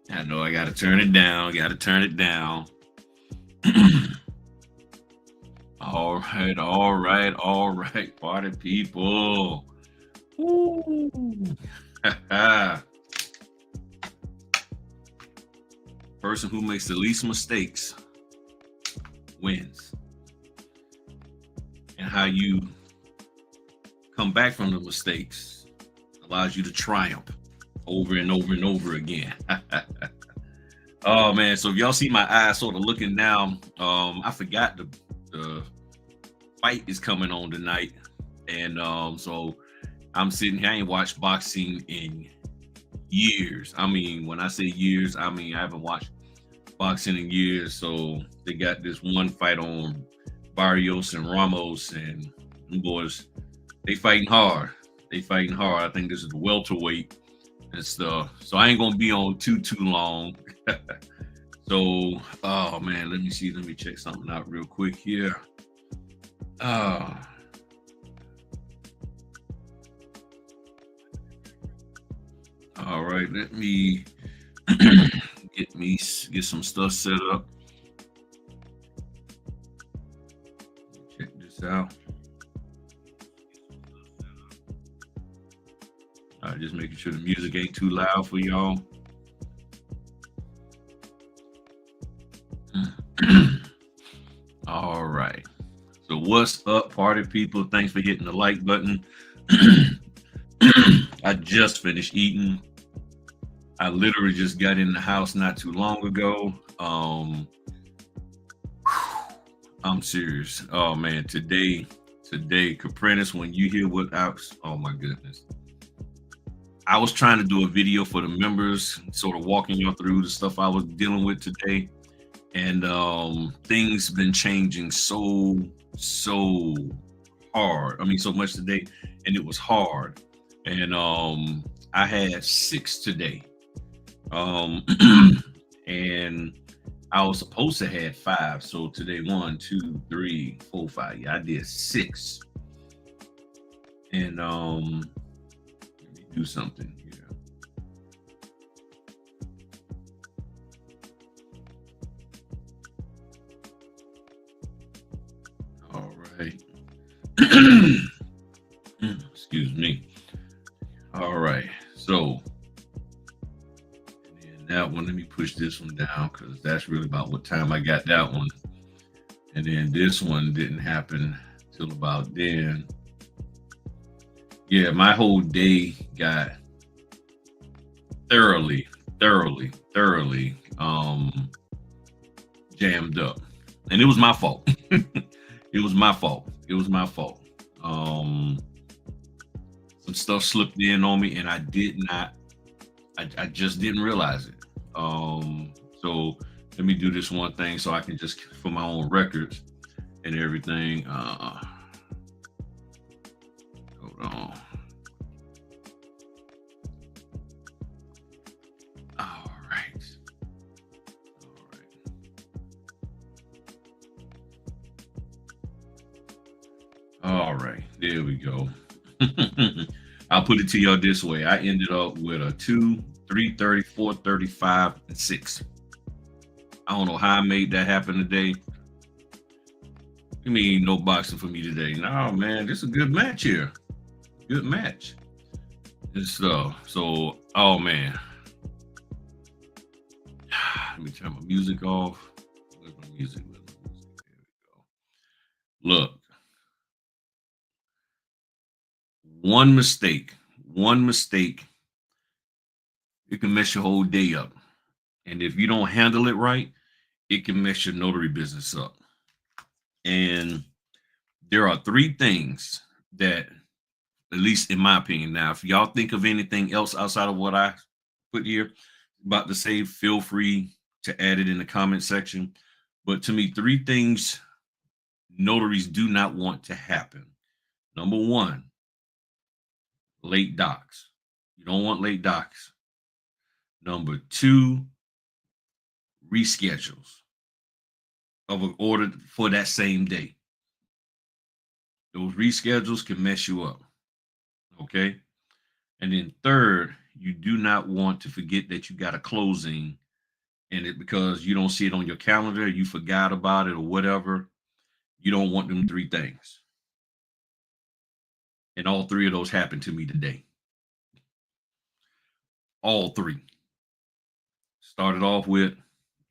I know I gotta turn it down. Gotta turn it down. All right, all right, all right, party people. Woo. Person who makes the least mistakes wins. And how you come back from the mistakes allows you to triumph over and over and over again. Oh man, so if y'all see my eyes sort of looking down, I forgot the fight is coming on tonight. And so I'm sitting here, I ain't watched boxing in years. I mean, when I say years, I mean I haven't watched boxing in years. So they got this one fight on Barrios and Ramos, and them boys, they fighting hard. They fighting hard. I think this is the welterweight and stuff. So I ain't gonna be on too long. So, oh man, let me see. Let me check something out real quick here. Uh, all right, let me get some stuff set up. Check this out. All right, just making sure the music ain't too loud for y'all. All right. So what's up, party people? Thanks for hitting the like button. I just finished eating. I literally just got in the house not too long ago. I'm serious. Oh man, today, Caprinas, when you hear what I was, oh my goodness. I was trying to do a video for the members, sort of walking y'all through the stuff I was dealing with today. And things been changing so hard. I mean, so much today, and it was hard. And I had 6 today. And I was supposed to have 5. So today, 1, 2, 3, 4, 5. Yeah, I did 6. And let me do something here. All right. Excuse me. All right. So, and then that one, let me push this one down because that's really about what time I got that one. And then this one didn't happen till about then. Yeah, my whole day got thoroughly, thoroughly jammed up. And it was my fault. It was my fault. It was my fault. Some stuff slipped in on me, and I did not. I just didn't realize it. So let me do this one thing so I can just for my own records and everything. Hold on. All right. All right. All right. There we go. I'll put it to y'all this way. I ended up with a 2, 330, 435, and 6. I don't know how I made that happen today. You mean no boxing for me today? No, man, this is a good match here. Good match. This so oh man. Let me turn my music off. Where's my music? Where's my music? There we go. Look, one mistake, one mistake, it can mess your whole day up. And if you don't handle it right, it can mess your notary business up. And there are three things that, at least in my opinion, now, if y'all think of anything else outside of what I put here about to say, feel free to add it in the comment section. But to me, three things notaries do not want to happen. Number one, late docs. You don't want late docs. Number two, reschedules of an order for that same day. Those reschedules can mess you up. Okay. And then third, you do not want to forget that you got a closing and it because you don't see it on your calendar, you forgot about it or whatever. You don't want them three things. And all three of those happened to me today. All three. Started off with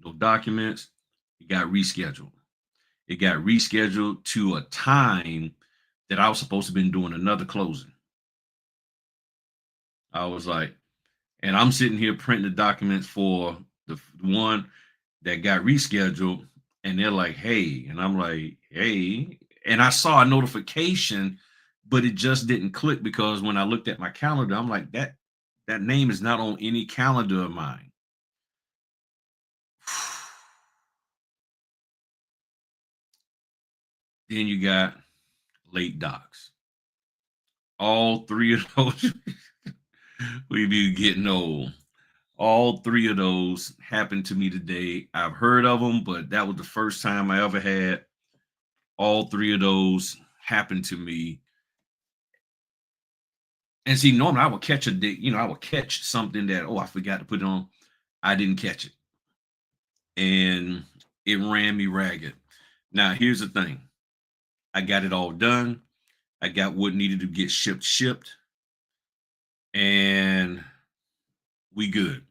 no documents. It got rescheduled. It got rescheduled to a time that I was supposed to have been doing another closing. I was like, and I'm sitting here printing the documents for the one that got rescheduled, and they're like, hey, and I'm like, hey, and I saw a notification, but it just didn't click because when I looked at my calendar, I'm like, that name is not on any calendar of mine. Then you got late docs. All three of those, we be getting old. All three of those happened to me today. I've heard of them, but that was the first time I ever had all three of those happen to me. And see, normally I would catch I would catch something that, oh, I forgot to put it on. I didn't catch it. And it ran me ragged. Now, here's the thing. I got it all done. I got what needed to get shipped, and we good.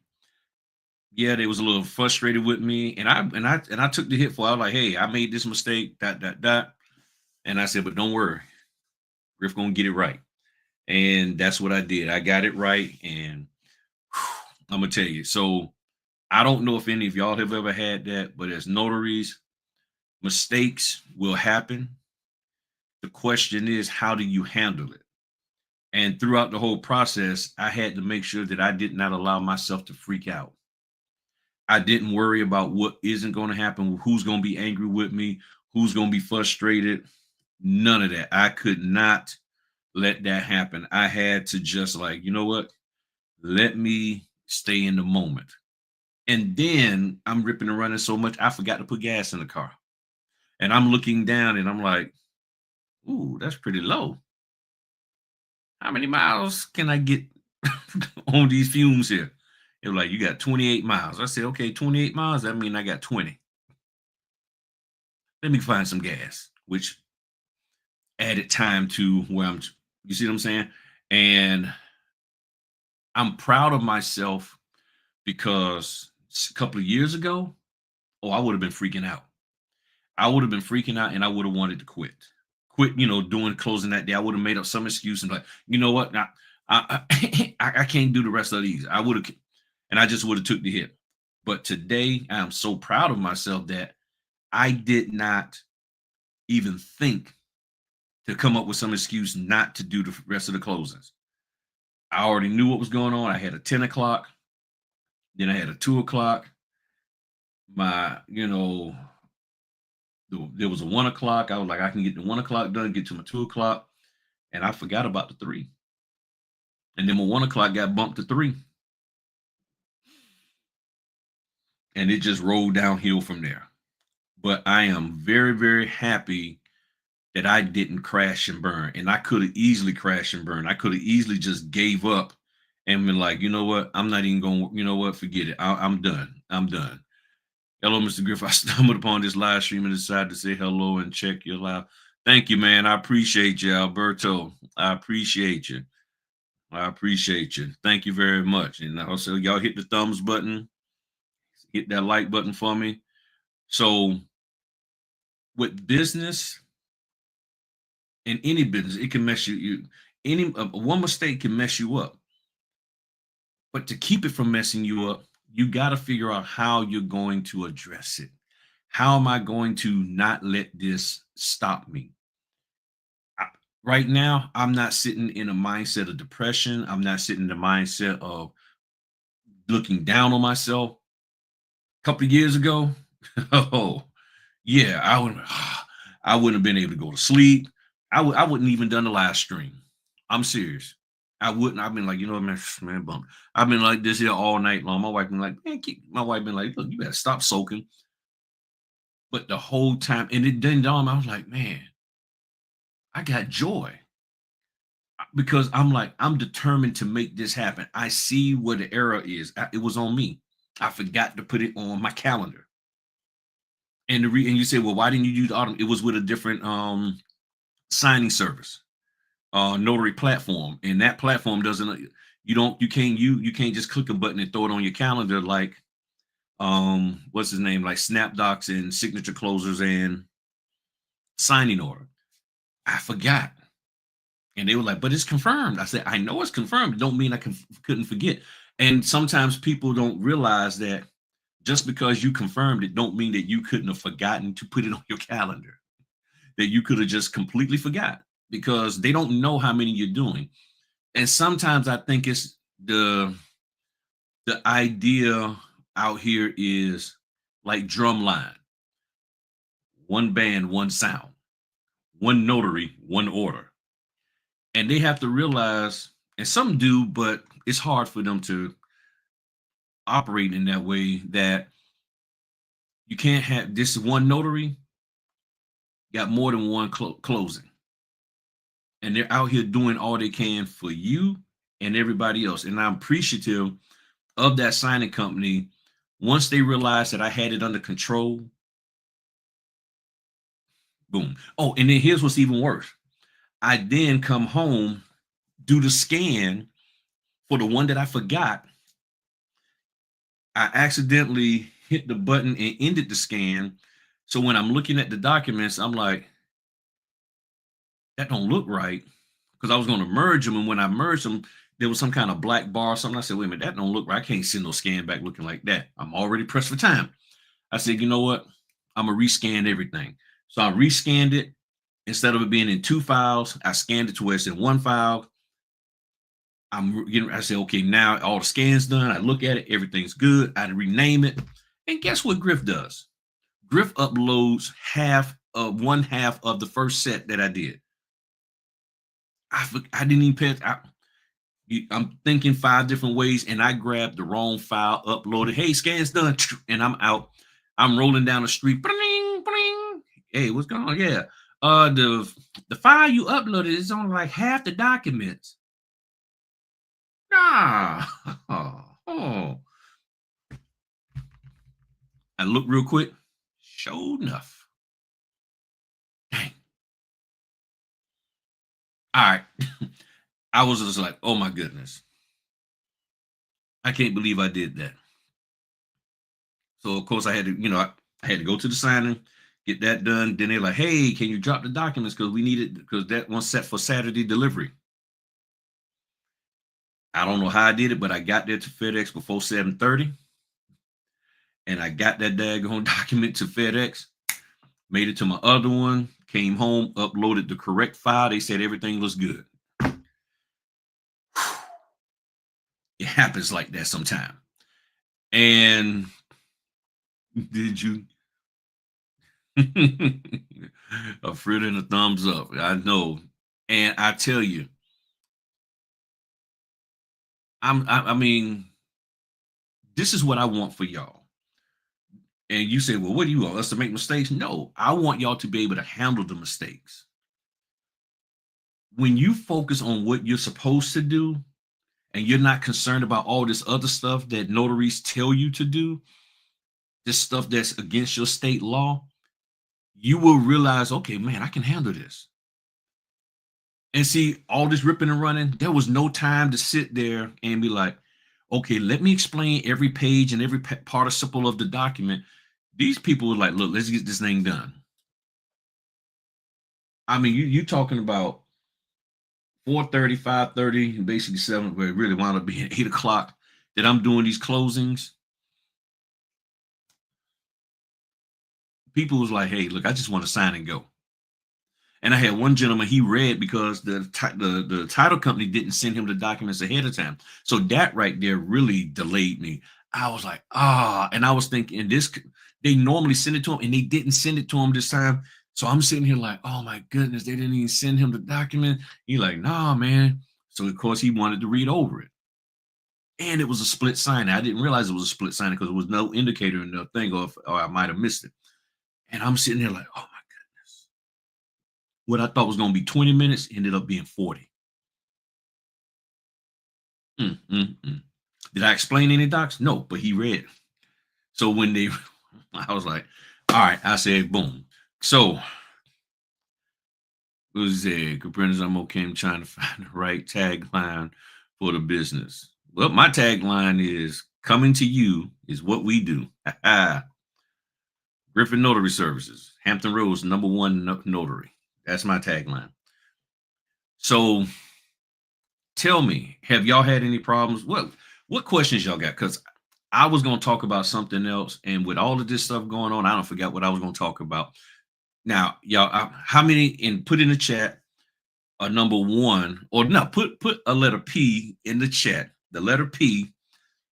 Yeah, they was a little frustrated with me, and I took the hit for. I was like, hey, I made this mistake, that, and I said, but don't worry, Griff gonna get it right, and that's what I did. I got it right, and I'm gonna tell you. So I don't know if any of y'all have ever had that, but as notaries, mistakes will happen. The question is, how do you handle it? And throughout the whole process, I had to make sure that I did not allow myself to freak out. I didn't worry about what isn't going to happen, who's going to be angry with me, who's going to be frustrated. None of that. I could not let that happen. I had to just like, you know what? Let me stay in the moment. And then I'm ripping and running so much, I forgot to put gas in the car. And I'm looking down and I'm like, ooh, that's pretty low. How many miles can I get on these fumes here? It was like, you got 28 miles. I said, okay, 28 miles. That means I got 20. Let me find some gas, which added time to where you see what I'm saying? And I'm proud of myself because a couple of years ago, oh, I would have been freaking out. I would have been freaking out and I would have wanted to quit, doing closing that day. I would have made up some excuse and like, you know what? Now, I can't do the rest of these. I would have, and I just would have took the hit. But today, I am so proud of myself that I did not even think to come up with some excuse not to do the rest of the closings. I already knew what was going on. I had a 10 o'clock, then I had a 2 o'clock. My, there was a 1 o'clock. I was like, I can get the 1 o'clock done, get to my 2 o'clock. And I forgot about the 3. And then my 1 o'clock got bumped to 3. And it just rolled downhill from there. But I am very, very happy that I didn't crash and burn. And I could have easily crashed and burned. I could have easily just gave up and been like, you know what? I'm not even going, you know what? Forget it. I'm done. I'm done. Hello, Mr. Griff. I stumbled upon this live stream and decided to say hello and check your live. Thank you, man. I appreciate you, Alberto. I appreciate you. I appreciate you. Thank you very much. And also, y'all hit the thumbs button, hit that like button for me. So, with business, in any business, it can mess you. One mistake can mess you up, but to keep it from messing you up, you got to figure out how you're going to address it. How am I going to not let this stop me? I- right now, I'm not sitting in a mindset of depression. I'm not sitting in the mindset of looking down on myself. A couple of years ago, oh yeah, I wouldn't have been able to go to sleep. I wouldn't even done the live stream. I'm serious. I wouldn't. I've been like, you know what, man, man, bump. I've been like this here all night long. My wife been like, man, my wife been like, look, you better stop soaking. But the whole time, and it didn't dawn. I was like, man, I got joy because I'm like, I'm determined to make this happen. I see where the error is. It was on me. I forgot to put it on my calendar. And you say, well, why didn't you use autumn? It was with a different signing service, notary platform, and that platform doesn't. You can't just click a button and throw it on your calendar like what's his name, like SnapDocs and signature closers and signing order. I forgot. And they were like, but it's confirmed. I said, I know it's confirmed. It don't mean couldn't forget. And sometimes people don't realize that just because you confirmed it don't mean that you couldn't have forgotten to put it on your calendar, that you could have just completely forgot because they don't know how many you're doing. And sometimes I think it's the idea out here is like drumline, one band, one sound, one notary, one order. And they have to realize, and some do, but it's hard for them to operate in that way, that you can't have this one notary got more than one closing. And they're out here doing all they can for you and everybody else. And I'm appreciative of that signing company. Once they realized that I had it under control, boom. Oh, and then here's what's even worse. I then come home, do the scan for the one that I forgot. I accidentally hit the button and ended the scan. So when I'm looking at the documents, I'm like, that don't look right. Because I was going to merge them. And when I merged them, there was some kind of black bar or something. I said, wait a minute, that don't look right. I can't send no scan back looking like that. I'm already pressed for time. I said, you know what? I'm going to rescan everything. So I rescanned it. Instead of it being in two files, I scanned it to where it's in one file. I said, okay, now all the scans done. I look at it, everything's good. I rename it. And guess what Griff does? Griff uploads one half of the first set that I did. I didn't even I'm thinking 5 different ways, and I grabbed the wrong file, uploaded. Hey, scan's done, and I'm out. I'm rolling down the street. Bling, bling. Hey, what's going on? Yeah. The file you uploaded is on like half the documents. Ah. Oh. I looked real quick. Sure enough. Dang. All right. I was just like, oh my goodness. I can't believe I did that. So of course I had to, I had to go to the signing, get that done. Then they're like, hey, can you drop the documents? Because we need it because that one's set for Saturday delivery. I don't know how I did it, but I got there to FedEx before 7:30. And I got that daggone document to FedEx, made it to my other one, came home, uploaded the correct file. They said everything was good. It happens like that sometime. And did you? A fritter and a thumbs up. I know. And I tell you, I mean, this is what I want for y'all. And you say, well, what do you want us to make mistakes? No, I want y'all to be able to handle the mistakes. When you focus on what you're supposed to do and you're not concerned about all this other stuff that notaries tell you to do, this stuff that's against your state law, you will realize, okay, man, I can handle this. And see, all this ripping and running, there was no time to sit there and be like, okay, let me explain every page and every participle of the document. These people were like, look, let's get this thing done. I mean, you talking about 4:30, 5:30, and basically 7, where it really wound up being 8 o'clock that I'm doing these closings. People was like, "Hey, look, I just want to sign and go." And I had one gentleman, he read because the title company didn't send him the documents ahead of time. So that right there really delayed me. I was like, and I was thinking they normally send it to him and they didn't send it to him this time. So I'm sitting here like, oh my goodness, they didn't even send him the document. He like, nah, man. So of course he wanted to read over it. And it was a split sign. I didn't realize it was a split sign because there was no indicator in the thing, or I might have missed it. And I'm sitting there like, oh my goodness. What I thought was going to be 20 minutes ended up being 40. Mm, mm, mm. Did I explain any docs? No, but he read. So when they, I was like, all right, I said, boom. So, what was it? Comprenders, I'm okay. I'm trying to find the right tagline for the business. Well, my tagline is coming to you is what we do. Griffin Notary Services, Hampton Roads, #1 notary. That's my tagline. So tell me, have y'all had any problems? What questions y'all got? Because I was going to talk about something else, and with all of this stuff going on, I don't forget what I was going to talk about. Now, y'all, how many? And put in the chat a #1, or no, put a letter P in the chat. The letter P.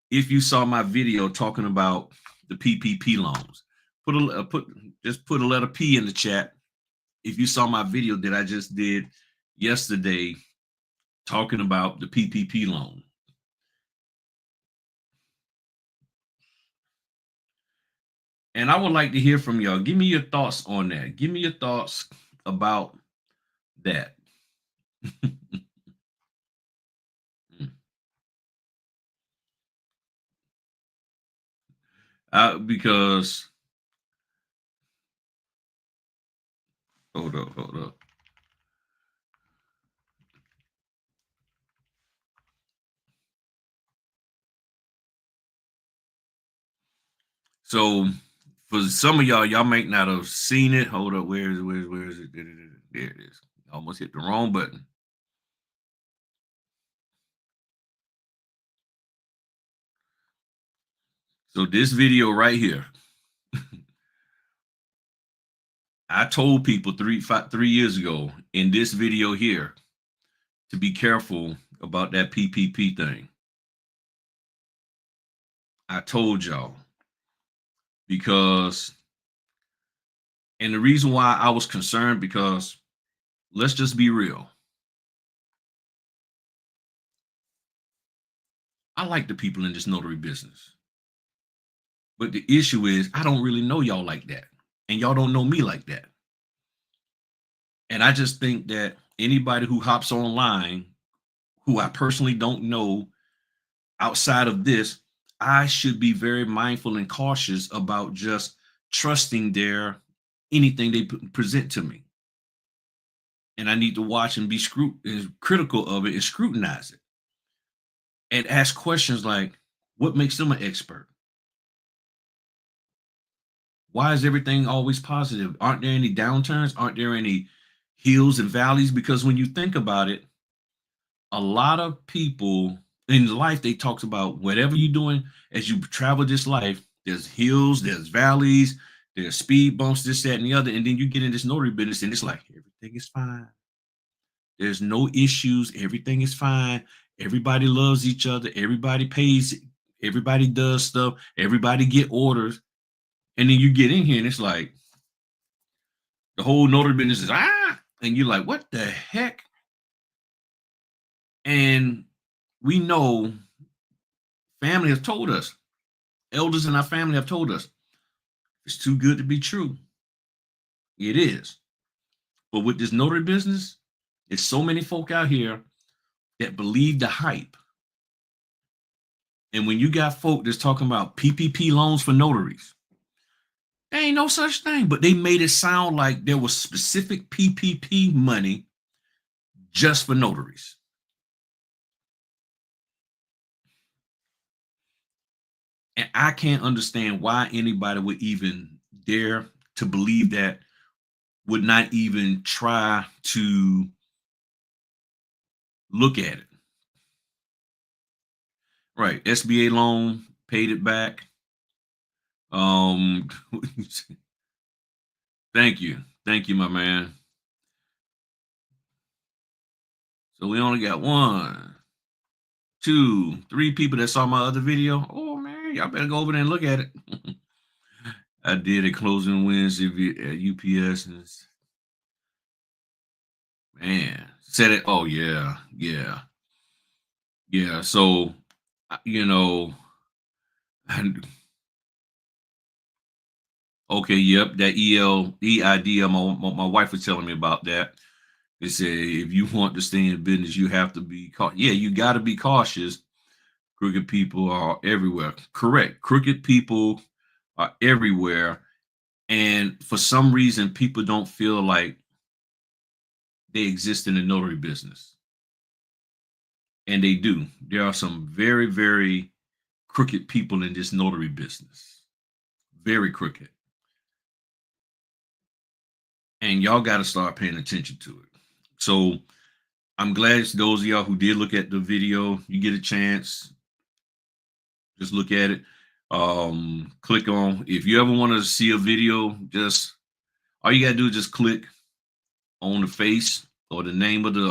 If you saw my video talking about the PPP loans, just put a letter P in the chat. If you saw my video that I just did yesterday talking about the PPP loan. And I would like to hear from y'all. Give me your thoughts on that. Give me your thoughts about that. Because hold up. So for some of y'all might not have seen it. Hold up, where is it? There it is. Almost hit the wrong button. So this video right here, I told people 3 years ago in this video here to be careful about that PPP thing. I told y'all because, and the reason why I was concerned, because let's just be real. I like the people in this notary business. But the issue is I don't really know y'all like that. And y'all don't know me like that. And I just think that anybody who hops online, who I personally don't know outside of this, I should be very mindful and cautious about just trusting anything they present to me. And I need to watch and be critical of it and scrutinize it. And ask questions like, what makes them an expert? Why is everything always positive? Aren't there any downturns? Aren't there any hills and valleys? Because when you think about it, a lot of people in life, they talked about whatever you're doing as you travel this life, there's hills, there's valleys, there's speed bumps, this, that, and the other. And then you get in this notary business and it's like, everything is fine. There's no issues. Everything is fine. Everybody loves each other. Everybody pays. Everybody does stuff. Everybody get orders. And then you get in here and it's like the whole notary business is and you're like, what the heck? And we know family has told us, elders in our family have told us, it's too good to be true. It is. But with this notary business, there's so many folk out here that believe the hype. And when you got folk that's talking about PPP loans for notaries, there ain't no such thing, but they made it sound like there was specific PPP money just for notaries. And I can't understand why anybody would even dare to believe that, would not even try to Look at it. Right. SBA loan, paid it back. Um, thank you. Thank you, my man. So we only got one, two, three people that saw my other video. Oh man, y'all better go over there and look at it. I did a closing Wednesday at UPS, and man, said it. Oh yeah, yeah, yeah. So you know, and, okay, yep, that EID. My wife was telling me about that. They said if you want to stay in business, you have to be cautious. Yeah, you got to be cautious. Crooked people are everywhere. Correct. Crooked people are everywhere. And for some reason, people don't feel like they exist in the notary business. And they do. There are some very, very crooked people in this notary business. Very crooked. And y'all got to start paying attention to it. So I'm glad those of y'all who did look at the video, you get a chance, just look at it. Click on, if you ever want to see a video, just all you gotta do is just click on the face or the name of the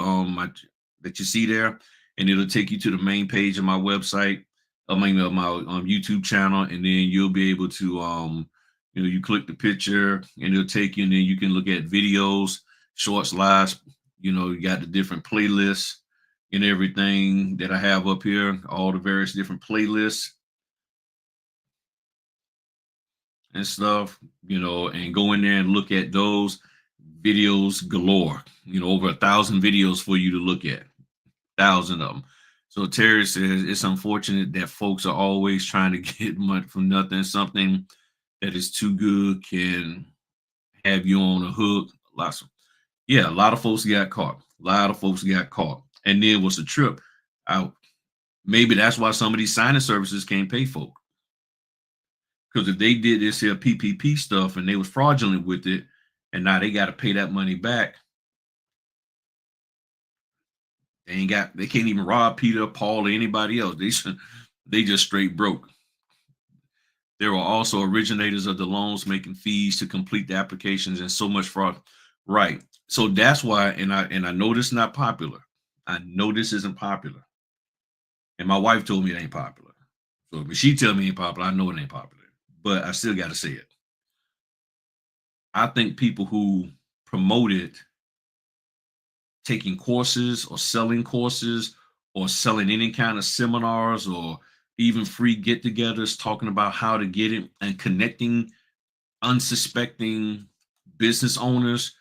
that you see there, and it'll take you to the main page of my website, of my YouTube channel, and then you'll be able to you click the picture and it'll take you, and then you can look at videos, shorts, lives. You got the different playlists and everything that I have up here, all the various different playlists and stuff, and go in there and look at those videos galore. Over 1,000 videos for you to look at, 1,000 of them. So Terry says it's unfortunate that folks are always trying to get money from nothing. Something that is too good can have you on a hook. A lot of folks got caught. A lot of folks got caught. And then what's the trip? Maybe that's why some of these signing services can't pay folk. Because if they did this here PPP stuff and they was fraudulent with it, and now they got to pay that money back, they can't even rob Peter, Paul, or anybody else. They just straight broke. There were also originators of the loans making fees to complete the applications and so much fraud. Right. So that's why, and I know this is not popular. I know this isn't popular. And my wife told me it ain't popular. So if she tell me it ain't popular, I know it ain't popular. But I still got to say it. I think people who promote it, taking courses or selling courses or selling any kind of seminars or even free get-togethers talking about how to get it and connecting unsuspecting business owners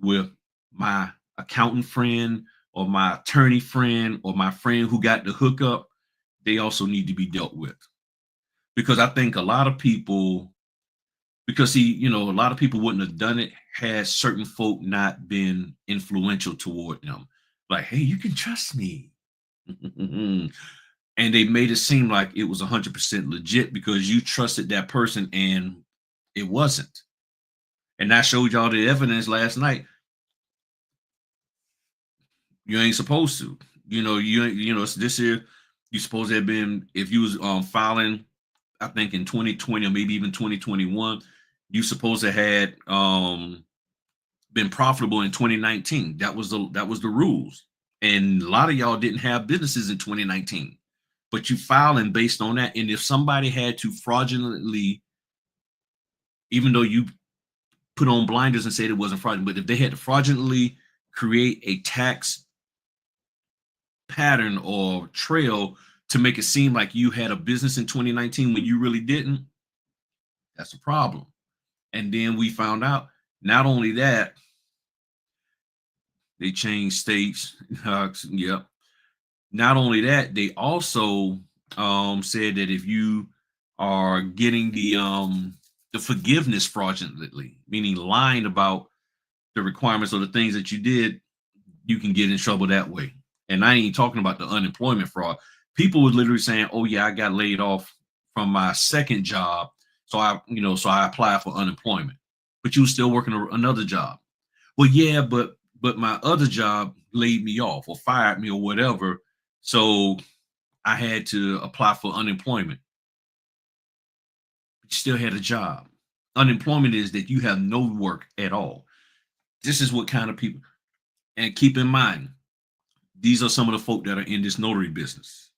with my accountant friend or my attorney friend or my friend who got the hookup, they also need to be dealt with. Because I think a lot of people, a lot of people wouldn't have done it had certain folk not been influential toward them. Like, hey, you can trust me. And they made it seem like it was 100% legit because you trusted that person and it wasn't. And I showed y'all the evidence last night. You ain't supposed to. This year, you supposed to have been, if you was filing, I think in 2020 or maybe even 2021, you supposed to had been profitable in 2019. That was the rules. And a lot of y'all didn't have businesses in 2019, but you filing based on that. And if somebody had to fraudulently, even though you put on blinders and said it wasn't fraudulent, but if they had to fraudulently create a tax pattern or trail to make it seem like you had a business in 2019 when you really didn't, that's a problem. And then we found out, not only that, they changed states. Yep. Not only that, they also said that if you are getting the forgiveness fraudulently, meaning lying about the requirements or the things that you did, you can get in trouble that way. And I ain't talking about the unemployment fraud. People were literally saying, "Oh yeah, I got laid off from my second job, so I applied for unemployment." But you were still working another job. Well, yeah, but but my other job laid me off or fired me or whatever. So I had to apply for unemployment. But you still had a job. Unemployment is that you have no work at all. This is what kind of people, and keep in mind, these are some of the folk that are in this notary business.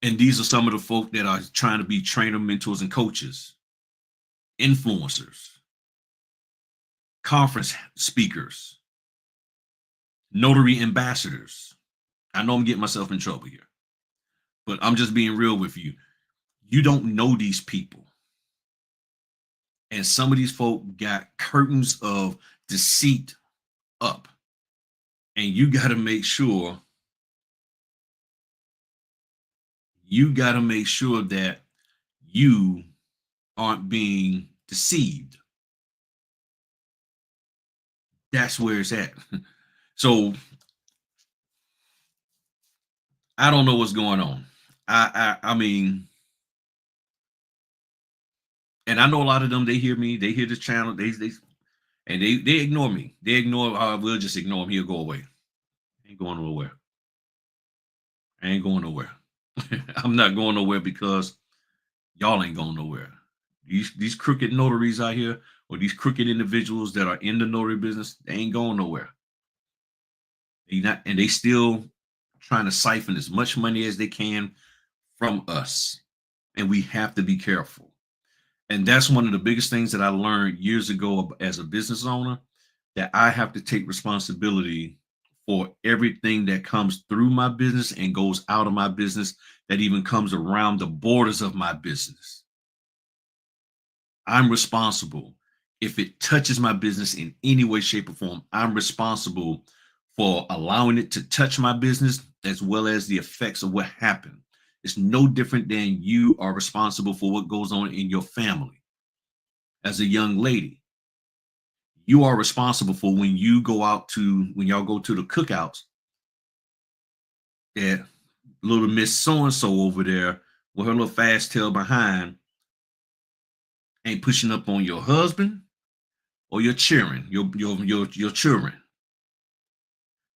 And these are some of the folk that are trying to be trainer, mentors, and coaches, influencers, conference speakers, notary ambassadors. I know I'm getting myself in trouble here, but I'm just being real with you. You don't know these people. And some of these folk got curtains of deceit up. And you got to make sure that you aren't being deceived. That's where it's at. So I don't know what's going on. I mean, and I know a lot of them, they hear me, they hear this channel, they ignore me. They ignore, we'll just ignore him, he'll go away. Ain't going nowhere. I ain't going nowhere. I'm not going nowhere because y'all ain't going nowhere. These crooked notaries out here, or these crooked individuals that are in the notary business, they ain't going nowhere. They still trying to siphon as much money as they can from us. And we have to be careful. And that's one of the biggest things that I learned years ago as a business owner, that I have to take responsibility for everything that comes through my business and goes out of my business, that even comes around the borders of my business. I'm responsible. If it touches my business in any way, shape, or form, I'm responsible for allowing it to touch my business, as well as the effects of what happened. It's no different than you are responsible for what goes on in your family. As a young lady, you are responsible for when y'all go to the cookouts, that little Miss So-and-so over there with her little fast tail behind ain't pushing up on your husband or your children, your children.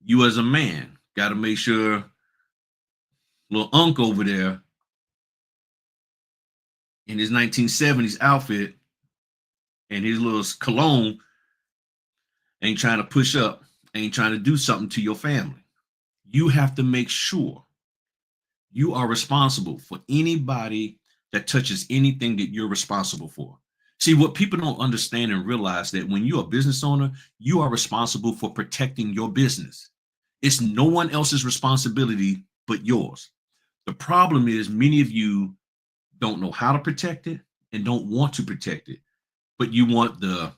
You as a man got to make sure little Unc over there in his 1970s outfit and his little cologne ain't trying to push up, ain't trying to do something to your family. You have to make sure you are responsible for anybody that touches anything that you're responsible for. See, what people don't understand and realize, that when you're a business owner, you are responsible for protecting your business. It's no one else's responsibility but yours. The problem is, many of you don't know how to protect it and don't want to protect it, but you want the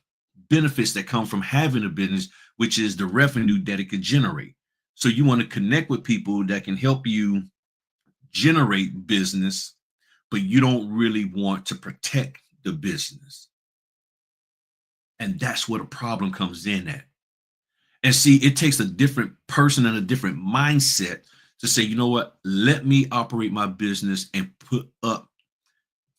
benefits that come from having a business, which is the revenue that it could generate. So you want to connect with people that can help you generate business, but you don't really want to protect the business. And that's where the problem comes in at. And see, it takes a different person and a different mindset to say, you know what, let me operate my business and put up,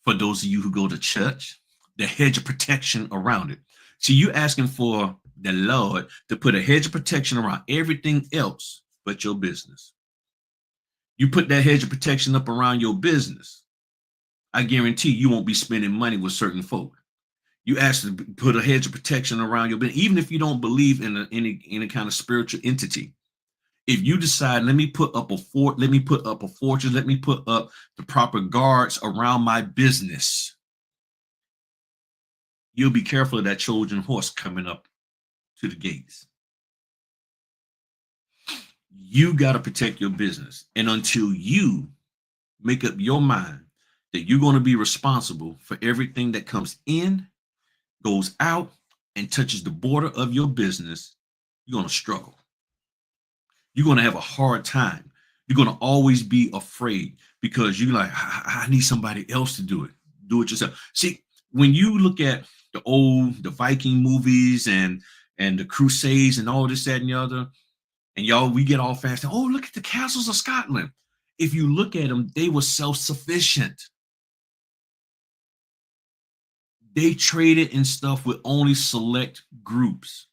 for those of you who go to church, the hedge of protection around it. See, you asking for the Lord to put a hedge of protection around everything else but your business. You put that hedge of protection up around your business, I guarantee you won't be spending money with certain folk. You ask to put a hedge of protection around your business, even if you don't believe in any kind of spiritual entity. If you decide, let me put up a fort, let me put up a fortress, let me put up the proper guards around my business, you'll be careful of that Trojan horse coming up to the gates. You got to protect your business. And until you make up your mind that you're going to be responsible for everything that comes in, goes out, and touches the border of your business, you're going to struggle. You're going to have a hard time. You're going to always be afraid, because you're like, I need somebody else to do it. Do it yourself. See, when you look at the Viking movies and the Crusades and all this, that, and the other, and y'all, we get all fast. Oh, look at the castles of Scotland. If you look at them, they were self-sufficient. They traded and stuff with only select groups.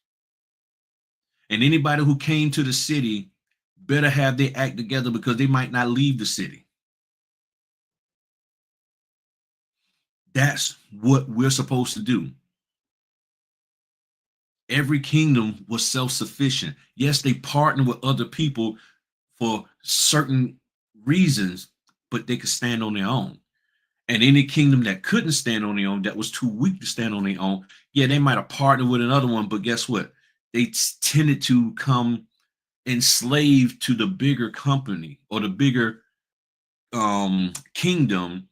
And anybody who came to the city better have their act together because they might not leave the city. That's what we're supposed to do. Every kingdom was self-sufficient. Yes, they partnered with other people for certain reasons, but they could stand on their own. And any kingdom that couldn't stand on their own, that was too weak to stand on their own, yeah, they might have partnered with another one, but guess what? They tended to come enslaved to the bigger company or the bigger kingdom,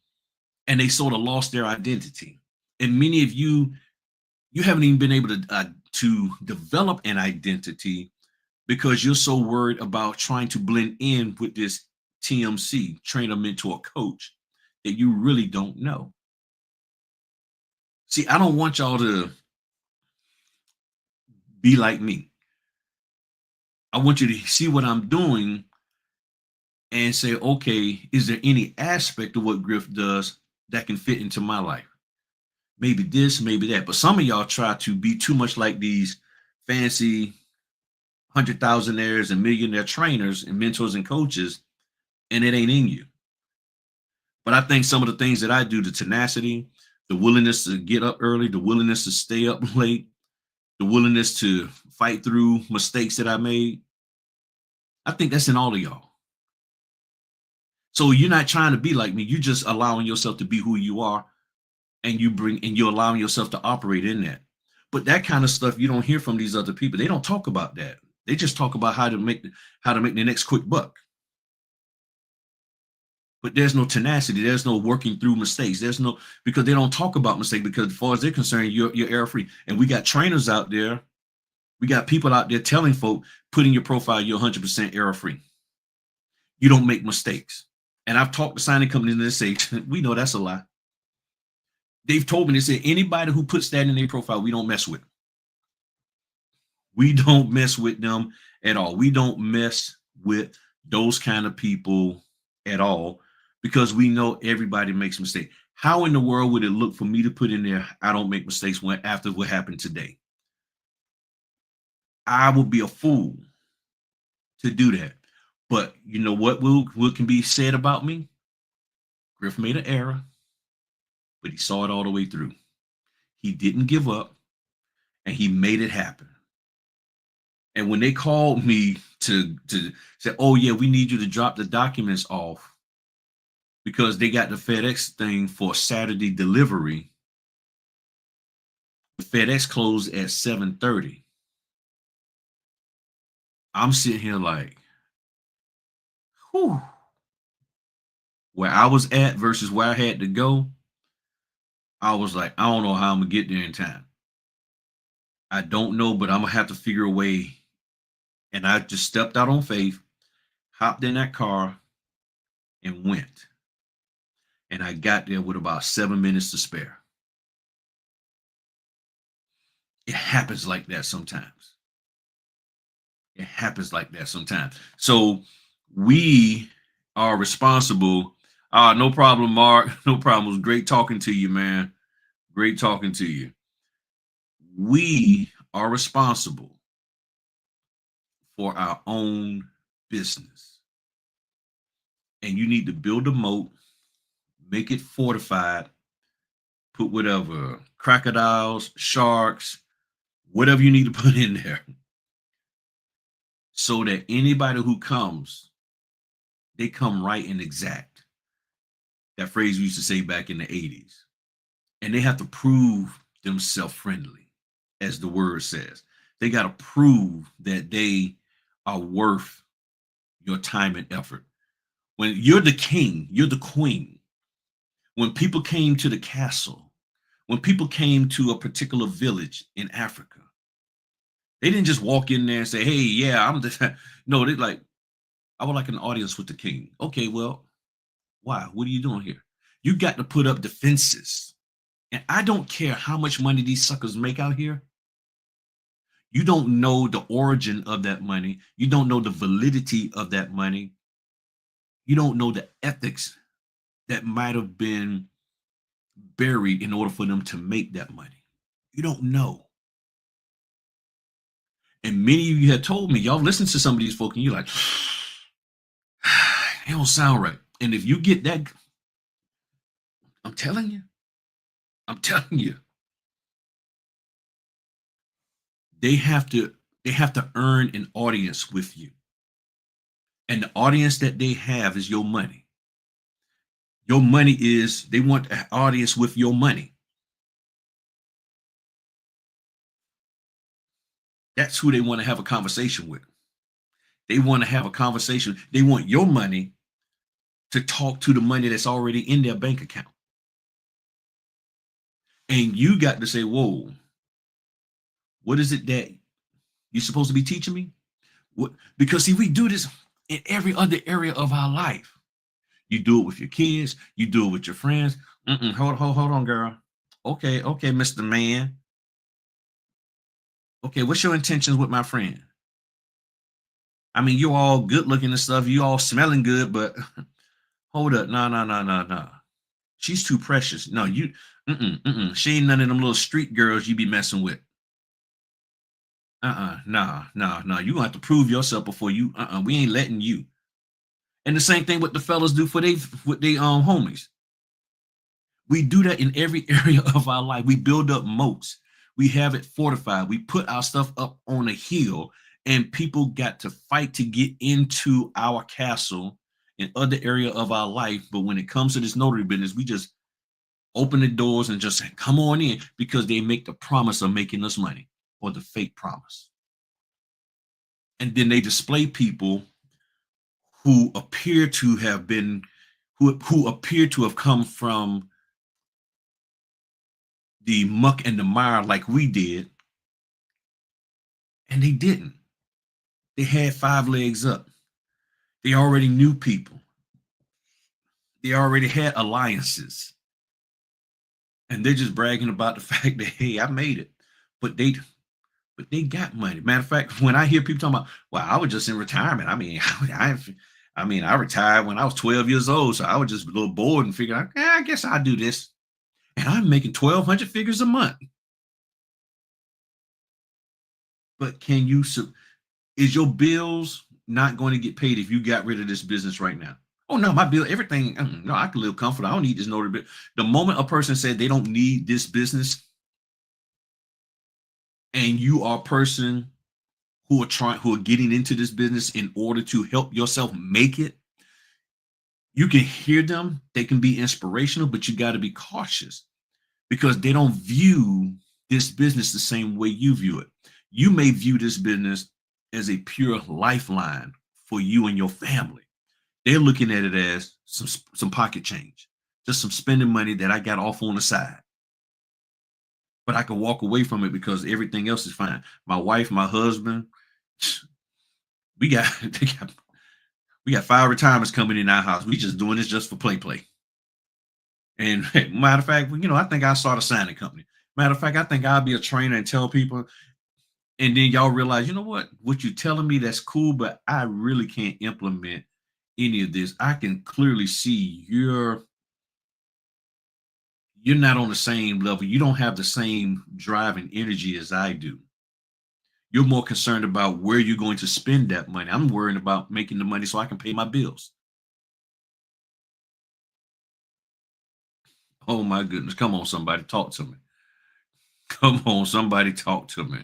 and they sort of lost their identity. And many of you haven't even been able to develop an identity because you're so worried about trying to blend in with this TMC, trainer, mentor, coach, that you really don't know. See, I don't want y'all to be like me. I want you to see what I'm doing and say, okay, is there any aspect of what Griff does that can fit into my life? Maybe this, maybe that. But some of y'all try to be too much like these fancy 100,000aires and millionaire trainers and mentors and coaches, and it ain't in you. But I think some of the things that I do, the tenacity, the willingness to get up early, the willingness to stay up late, the willingness to fight through mistakes that I made, I think that's in all of y'all. So you're not trying to be like me. You're just allowing yourself to be who you are, and you're allowing yourself to operate in that. But that kind of stuff you don't hear from these other people. They don't talk about that. They just talk about how to make the next quick buck. But there's no tenacity. There's no working through mistakes. There's no, because they don't talk about mistakes, because as far as they're concerned, you're error free. And we got trainers out there. We got people out there telling folk, put in your profile, you're 100% error free. You don't make mistakes. And I've talked to signing companies and they say, we know that's a lie. They've told me, they said, anybody who puts that in their profile, we don't mess with. We don't mess with them at all. We don't mess with those kind of people at all, because we know everybody makes mistakes. How in the world would it look for me to put in there, I don't make mistakes, when after what happened today? I would be a fool to do that. But you know what can be said about me? Griff made an error, but he saw it all the way through. He didn't give up, and he made it happen. And when they called me to say, oh yeah, we need you to drop the documents off because they got the FedEx thing for Saturday delivery, the FedEx closed at 7:30. I'm sitting here like, whew, where I was at versus where I had to go. I was like, I don't know how I'm gonna get there in time. I don't know, but I'm gonna have to figure a way. And I just stepped out on faith, hopped in that car, and went. And I got there with about 7 minutes to spare. It happens like that sometimes. It happens like that sometimes. So we are responsible. No problem, Mark. No problem. It was great talking to you, man. Great talking to you. We are responsible for our own business. And you need to build a moat, make it fortified, put whatever crocodiles, sharks, whatever you need to put in there, so that anybody who comes, they come right and exact. That phrase we used to say back in the 80s. And they have to prove themselves friendly, as the word says. They got to prove that they are worth your time and effort. When you're the king, you're the queen. When people came to the castle, when people came to a particular village in Africa, they didn't just walk in there and say, hey, yeah, I'm the. No, they like, I would like an audience with the king. Okay, well, why? What are you doing here? You got to put up defenses. And I don't care how much money these suckers make out here. You don't know the origin of that money. You don't know the validity of that money. You don't know the ethics that might have been buried in order for them to make that money. You don't know. And many of you have told me, y'all listen to some of these folk and you're like, it don't sound right. And if you get that, I'm telling you, I'm telling you, they have to they have to earn an audience with you. And the audience that they have is your money. Your money is, they want an audience with your money. That's who they want to have a conversation with. They want to have a conversation. They want your money to talk to the money that's already in their bank account. And you got to say, whoa, what is it that you're supposed to be teaching me? What? Because see, we do this in every other area of our life. You do it with your kids, you do it with your friends. Hold on, girl. Okay, Mr. Man. Okay, what's your intentions with my friend? I mean, you're all good looking and stuff, you all smelling good, but hold up, no. She's too precious. No, you, she ain't none of them little street girls you be messing with. No. You gonna have to prove yourself before you. We ain't letting you. And the same thing what the fellas do for they with they homies. We do that in every area of our life. We build up moats. We have it fortified. We put our stuff up on a hill, and people got to fight to get into our castle in other area of our life. But when it comes to this notary business, we just open the doors and just say, come on in, because they make the promise of making us money, or the fake promise. And then they display people who appear to have been, who appear to have come from the muck and the mire like we did, and they didn't. They had 5 legs up. They already knew people. They already had alliances. And they're just bragging about the fact that, hey, I made it. But they got money. Matter of fact, when I hear people talking about, well, I was just in retirement. I mean, I retired when I was 12 years old, so I was just a little bored and figured out, I guess I'll do this. And I'm making 1,200 figures a month. But can you, is your bills not going to get paid if you got rid of this business right now? Oh no, my bill, everything. No, I can live comfortable. I don't need this notary bill. The moment a person said they don't need this business, and you are a person who are getting into this business in order to help yourself make it, you can hear them. They can be inspirational, but you got to be cautious, because they don't view this business the same way you view it. You may view this business as a pure lifeline for you and your family. They're looking at it as some pocket change, just some spending money that I got off on the side. But I can walk away from it because everything else is fine. My wife, my husband, we got we got 5 retirements coming in our house. We just doing this just for play. And matter of fact, I think I'll start a signing company. Matter of fact, I think I'll be a trainer and tell people, and then y'all realize, you know what you're telling me, that's cool, but I really can't implement any of this. I can clearly see you're not on the same level. You don't have the same drive and energy as I do. You're more concerned about where you're going to spend that money. I'm worrying about making the money so I can pay my bills. Oh my goodness. Come on, somebody talk to me. Come on, somebody talk to me.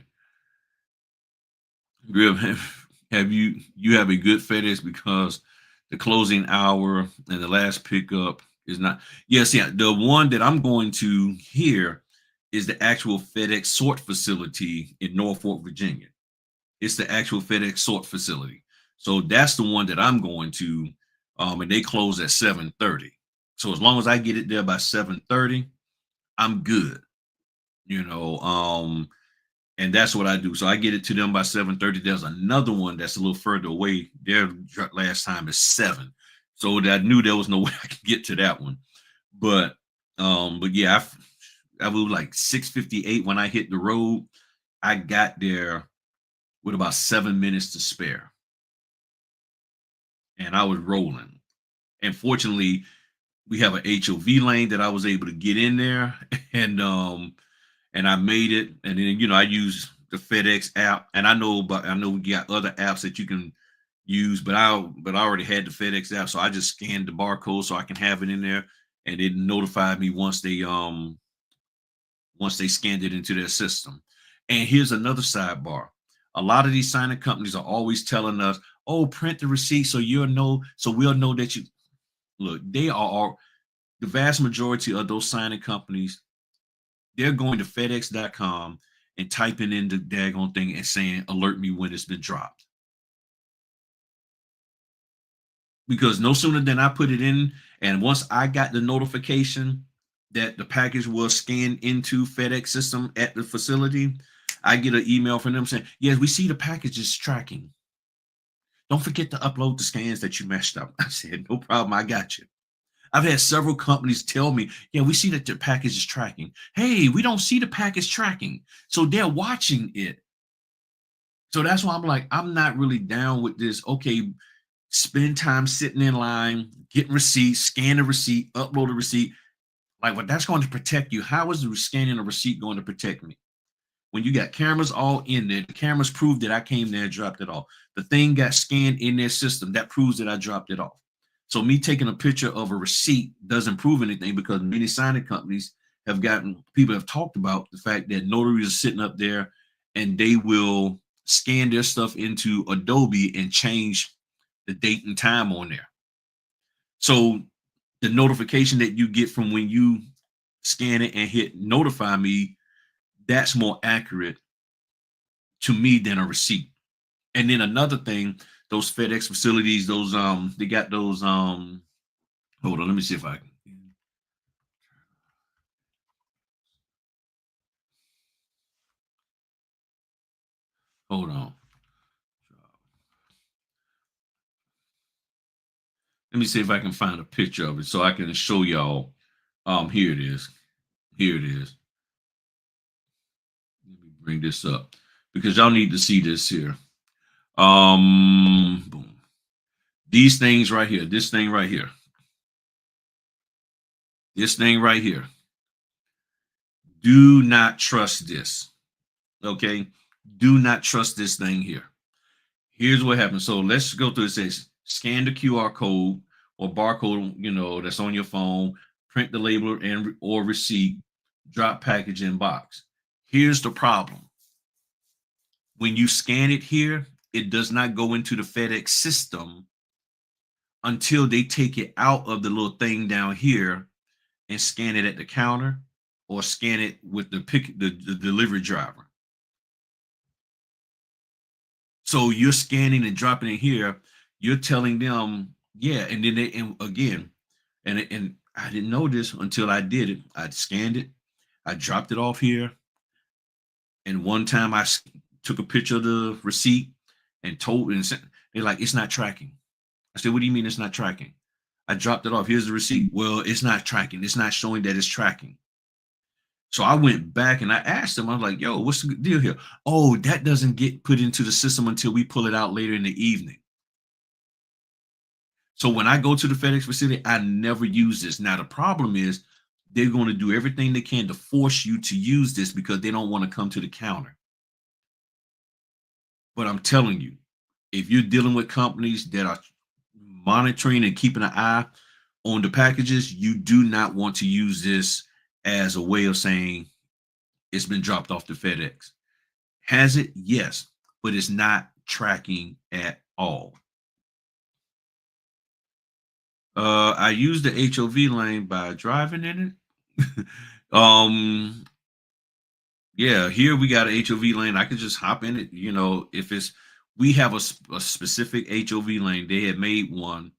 You have a good FedEx, because the closing hour and the last pickup is not. Yes, yeah. The one that I'm going to here is the actual FedEx sort facility in Norfolk, Virginia. It's the actual FedEx sort facility. So that's the one that I'm going to. And they close at 7:30. So as long as I get it there by 7:30, I'm good. You know, and that's what I do. So I get it to them by 7:30. There's another one that's a little further away. Their last time is 7. So I knew there was no way I could get to that one. But yeah, I was like 6:58 when I hit the road. I got there with about 7 minutes to spare. And I was rolling. And fortunately, we have an HOV lane that I was able to get in there, and I made it. And then I use the FedEx app, and I know we got other apps that you can use, but I already had the FedEx app, so I just scanned the barcode so I can have it in there, and it notified me once they scanned it into their system. And here's another sidebar. A lot of these signing companies are always telling us, "Oh, print the receipt so we'll know that you look." They are the vast majority of those signing companies. They're going to FedEx.com and typing in the daggone thing and saying, "Alert me when it's been dropped." Because no sooner than I put it in, and once I got the notification that the package was scanned into FedEx system at the facility, I get an email from them saying, "Yes, we see the package is tracking. Don't forget to upload the scans that you messed up." I said, "No problem, I got you." I've had several companies tell me, "Yeah, we see that the package is tracking." Hey, we don't see the package tracking. So they're watching it. So that's why I'm like, I'm not really down with this. Okay, spend time sitting in line, getting receipts, scan the receipt, upload a receipt. Like, what that's going to protect you. How is the scanning a receipt going to protect me? When you got cameras all in there, the cameras prove that I came there and dropped it off. The thing got scanned in their system. That proves that I dropped it off. So me taking a picture of a receipt doesn't prove anything, because many signing companies people have talked about the fact that notaries are sitting up there and they will scan their stuff into Adobe and change the date and time on there. So the notification that you get from when you scan it and hit notify me, that's more accurate to me than a receipt. And then another thing, those FedEx facilities, those they got those hold on, let me see if I can. Hold on. Let me see if I can find a picture of it so I can show y'all. Here it is. Here it is. Let me bring this up because y'all need to see this here. Boom. These things right here. This thing right here. This thing right here. Do not trust this. Okay. Do not trust this thing here. Here's what happens. So let's go through it. It says scan the QR code or barcode, that's on your phone, print the label and or receipt, drop package in box. Here's the problem. When you scan it here, it does not go into the FedEx system until they take it out of the little thing down here and scan it at the counter or scan it with the delivery driver. So you're scanning and dropping it here. You're telling them, yeah, and then and I didn't know this until I did it. I scanned it, I dropped it off here, and one time I took a picture of the receipt and sent. They're like, "It's not tracking." I said, "What do you mean it's not tracking?" "I dropped it off. Here's the receipt." "Well, it's not tracking. It's not showing that it's tracking." So I went back and I asked them, I was like, "Yo, what's the deal here?" "Oh, that doesn't get put into the system until we pull it out later in the evening." So when I go to the FedEx facility, I never use this. Now, the problem is they're going to do everything they can to force you to use this because they don't want to come to the counter. But I'm telling you, if you're dealing with companies that are monitoring and keeping an eye on the packages, you do not want to use this as a way of saying it's been dropped off to FedEx. Has it? Yes, but it's not tracking at all. I use the HOV lane by driving in it. um, yeah, here we got an HOV lane. I could just hop in it. If we have a specific HOV lane, they had made one,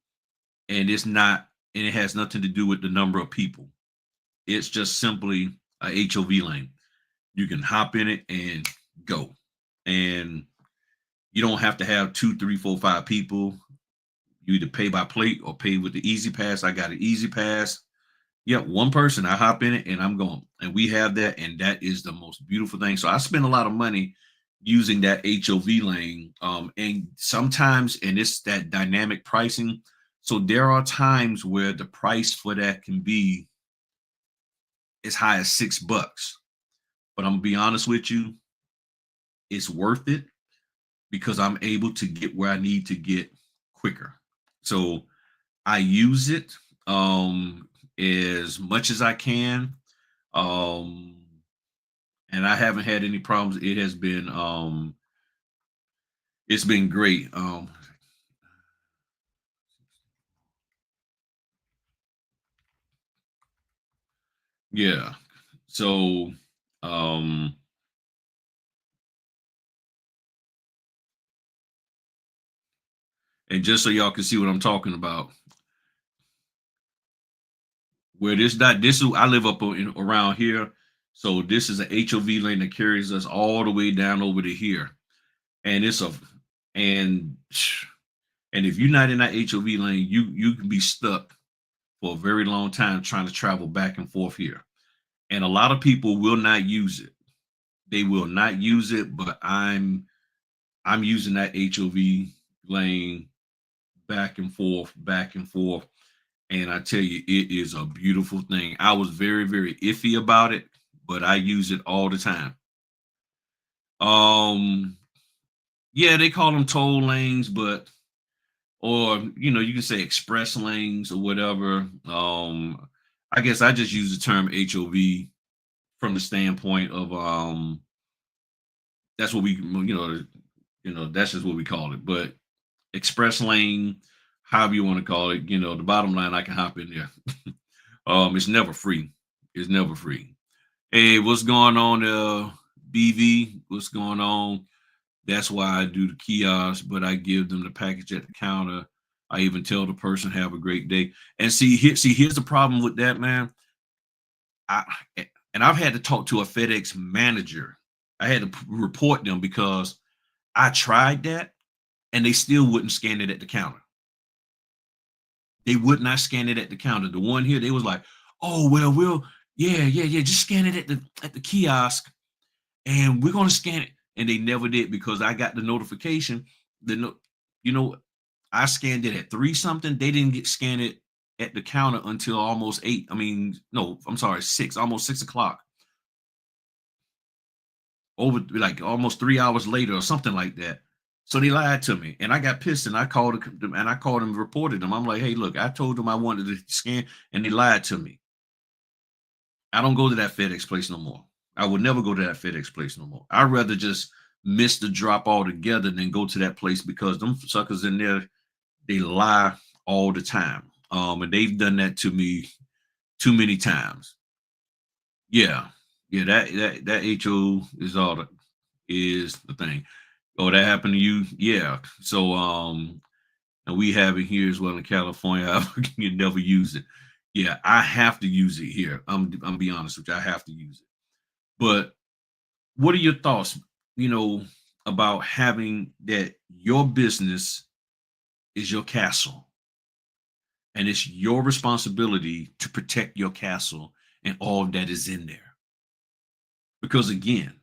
and it has nothing to do with the number of people. It's just simply a HOV lane. You can hop in it and go, and you don't have to have 2, 3, 4, 5 people. You either pay by plate or pay with the Easy Pass. I got an Easy Pass. Yeah, one person. I hop in it and I'm going. And we have that, and that is the most beautiful thing. So I spend a lot of money using that HOV lane. And sometimes, and it's that dynamic pricing. So there are times where the price for that can be as high as $6. But I'm gonna be honest with you, it's worth it because I'm able to get where I need to get quicker. So I use it as much as I can. Um, and I haven't had any problems. It's been great. Yeah. So um and just so y'all can see what I'm talking about, where this is I live up around here. So this is an HOV lane that carries us all the way down over to here. And it's a and and if you're not in that HOV lane, you can be stuck for a very long time trying to travel back and forth here. And a lot of people will not use it. They will not use it, but I'm using that HOV lane back and forth. And I tell you, it is a beautiful thing. I was very, very iffy about it, but I use it all the time. Um, yeah, they call them toll lanes, but or you can say express lanes or whatever. I guess I just use the term HOV from the standpoint of that's what we that's just what we call it. But express lane, however you want to call it, the bottom line, I can hop in there. It's never free. It's never free. Hey, what's going on, BV? What's going on? That's why I do the kiosk, but I give them the package at the counter. I even tell the person have a great day. And here's the problem with that, man. I and I've had to talk to a FedEx manager. I had to report them because I tried that and they still wouldn't scan it at the counter. They would not scan it at the counter. The one here, they was like, "Oh well, yeah, just scan it at the kiosk, and we're gonna scan it." And they never did because I got the notification. The no, you know, I scanned it at 3 something. They didn't get scanned it at the counter until almost 8. I mean, no, I'm sorry, 6, almost 6 o'clock. Over like almost 3 hours later or something like that. So they lied to me, and I got pissed, and I called them, and reported them. I'm like, hey, look, I told them I wanted to scan, and they lied to me. I don't go to that FedEx place no more. I would never go to that FedEx place no more. I'd rather just miss the drop altogether than go to that place because them suckers in there, they lie all the time. And they've done that to me too many times. Yeah, yeah, that HO is the thing. Oh, that happened to you? Yeah. So and we have it here as well in California. You never use it. Yeah, I have to use it here. I'm be honest with you, I have to use it. But what are your thoughts, you know, about having that your business is your castle and it's your responsibility to protect your castle and all that is in there? Because again,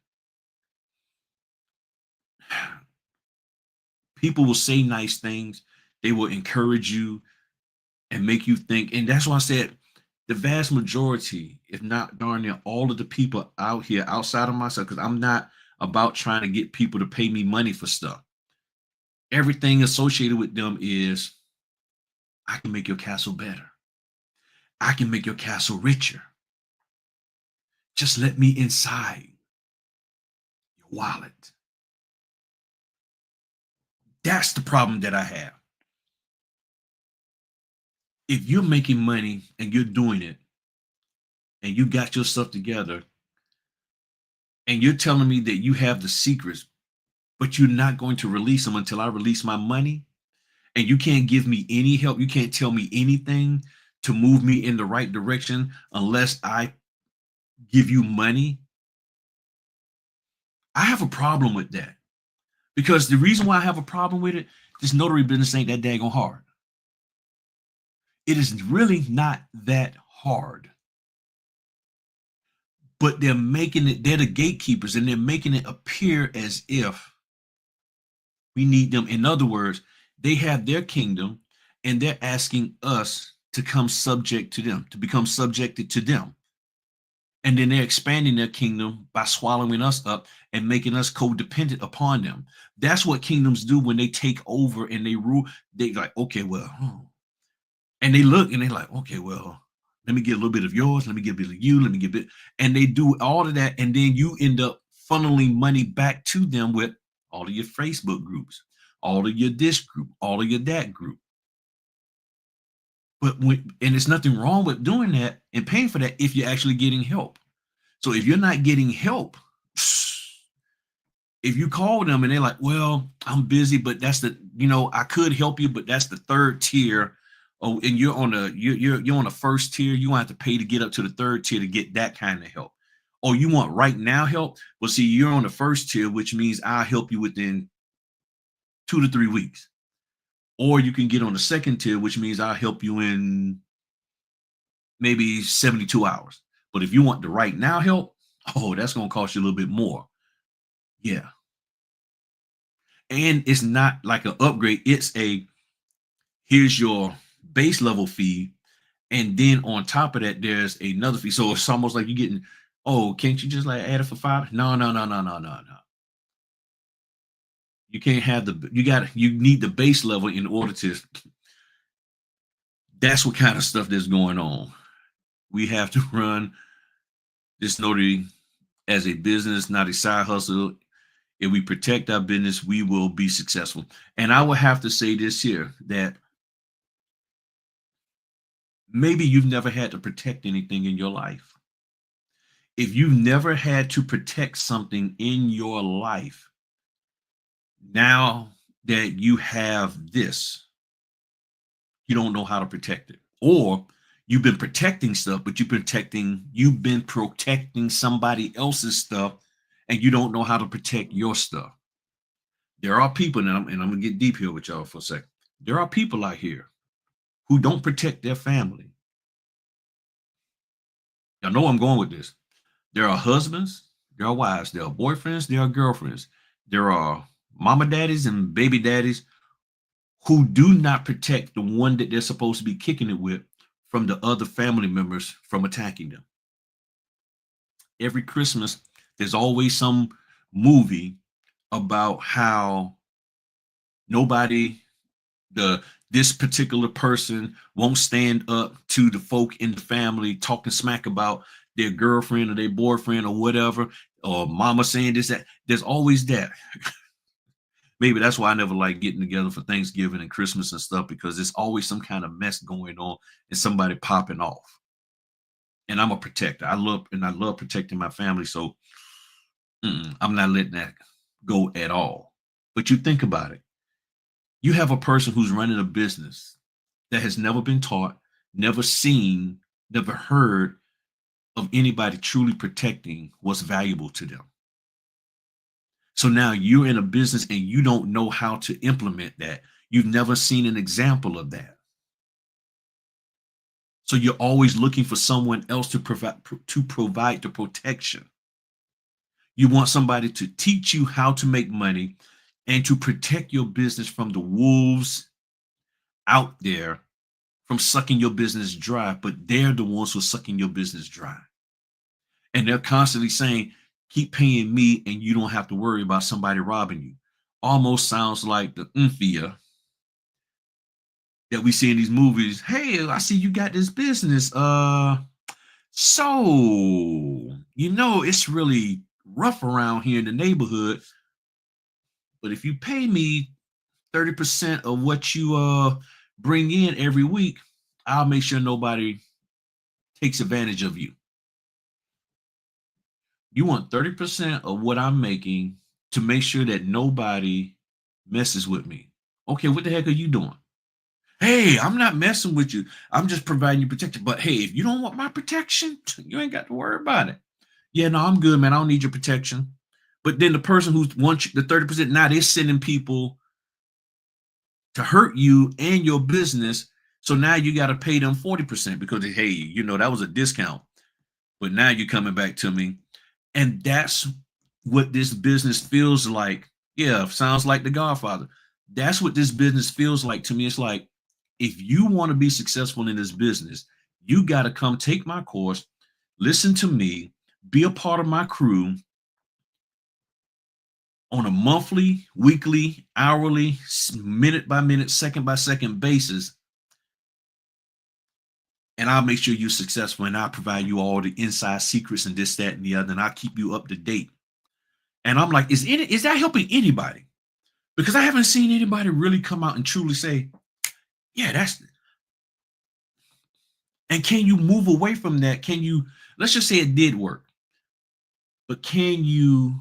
people will say nice things, they will encourage you and make you think. And that's why I said the vast majority, if not darn near all of the people out here outside of myself, because I'm not about trying to get people to pay me money for stuff. Everything associated with them is I can make your castle better. I can make your castle richer. Just let me inside your wallet. That's the problem that I have. If you're making money and you're doing it and you got your stuff together and you're telling me that you have the secrets, but you're not going to release them until I release my money, and you can't give me any help, you can't tell me anything to move me in the right direction unless I give you money, I have a problem with that. Because the reason why I have a problem with it, this notary business ain't that daggone hard. It is really not that hard. But they're the gatekeepers, and they're making it appear as if we need them. In other words, they have their kingdom and they're asking us to come subject to them, to become subjected to them. And then they're expanding their kingdom by swallowing us up and making us codependent upon them. That's what kingdoms do when they take over and they rule. They like, okay, well, and they look and they're like, okay, well, let me get a little bit of yours, let me get a bit of you, let me get a bit, and they do all of that, and then you end up funneling money back to them with all of your Facebook groups, all of your this group, all of your that group. But and there's nothing wrong with doing that and paying for that if you're actually getting help. So if you're not getting help, if you call them and they're like, well, I'm busy, but that's I could help you, but that's the third tier. Oh, and you're on the first tier, you won't have to pay to get up to the third tier to get that kind of help. Oh, you want right now help? Well, see, you're on the first tier, which means I'll help you within 2 to 3 weeks. Or you can get on the second tier, which means I'll help you in maybe 72 hours. But if you want the right now help, oh, that's going to cost you a little bit more. Yeah. And it's not like an upgrade. It's here's your base level fee. And then on top of that, there's another fee. So it's almost like you're getting, oh, can't you just like add it for $5? No. You can't have you need the base level in order to, that's what kind of stuff that's going on. We have to run this notary as a business, not a side hustle. If we protect our business, we will be successful. And I will have to say this here, that maybe you've never had to protect anything in your life. If you've never had to protect something in your life, now that you have this, you don't know how to protect it. Or you've been protecting stuff, but you've been protecting somebody else's stuff, and you don't know how to protect your stuff. There are people, and I'm going to get deep here with y'all for a second. There are people out here who don't protect their family. Y'all know where I'm going with this. There are husbands, there are wives, there are boyfriends, there are girlfriends. There are mama daddies and baby daddies who do not protect the one that they're supposed to be kicking it with from the other family members from attacking them. Every Christmas, there's always some movie about how this particular person won't stand up to the folk in the family talking smack about their girlfriend or their boyfriend or whatever, or mama saying this, that. There's always that. Maybe that's why I never like getting together for Thanksgiving and Christmas and stuff, because there's always some kind of mess going on and somebody popping off. And I'm a protector. I love protecting my family. So I'm not letting that go at all. But you think about it. You have a person who's running a business that has never been taught, never seen, never heard of anybody truly protecting what's valuable to them. So now you're in a business and you don't know how to implement that. You've never seen an example of that. So you're always looking for someone else to provide the protection. You want somebody to teach you how to make money and to protect your business from the wolves out there from sucking your business dry, but they're the ones who are sucking your business dry. And they're constantly saying, keep paying me and you don't have to worry about somebody robbing you. Almost sounds like the mafia that we see in these movies. Hey, I see you got this business. So, it's really rough around here in the neighborhood. But if you pay me 30% of what you bring in every week, I'll make sure nobody takes advantage of you. You want 30% of what I'm making to make sure that nobody messes with me. Okay, what the heck are you doing? Hey, I'm not messing with you. I'm just providing you protection. But hey, if you don't want my protection, you ain't got to worry about it. Yeah, no, I'm good, man. I don't need your protection. But then the person who wants the 30%, now they're sending people to hurt you and your business. So now you got to pay them 40% because, hey, that was a discount. But now you're coming back to me. And that's what this business feels like. Yeah, sounds like The Godfather. That's what this business feels like to me. It's like, if you want to be successful in this business, you got to come take my course, listen to me, Be a part of my crew on a monthly, weekly, hourly, minute by minute, second by second basis. And I'll make sure you're successful, and I'll provide you all the inside secrets and this, that, and the other, and I'll keep you up to date. And I'm like, is that helping anybody? Because I haven't seen anybody really come out and truly say, yeah, that's, and can you move away from that? Can you, let's just say it did work, but can you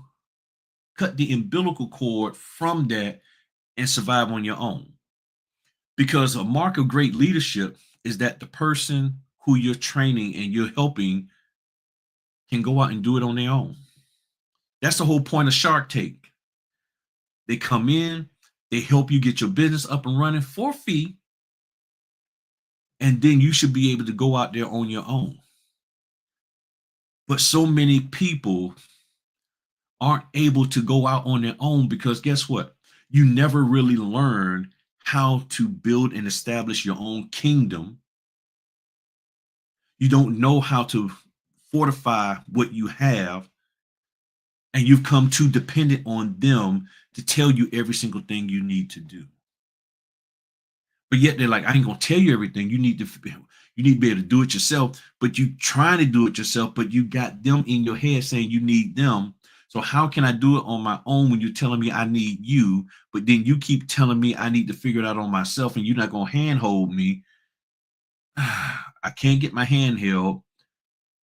cut the umbilical cord from that and survive on your own? Because a mark of great leadership is that the person who you're training and you're helping can go out and do it on their own. That's the whole point of Shark Tank. They come in, they help you get your business up and running for fee, and then you should be able to go out there on your own. But so many people aren't able to go out on their own because guess what? You never really learn how to build and establish your own kingdom. You don't know how to fortify what you have, and you've come too dependent on them to tell you every single thing you need to do. But yet they're like, I ain't gonna tell you everything. You need to be able to do it yourself. But you trying to do it yourself, but you got them in your head saying you need them. So how can I do it on my own when you're telling me I need you, but then you keep telling me I need to figure it out on myself, and you're not gonna handhold me? I can't get my hand held,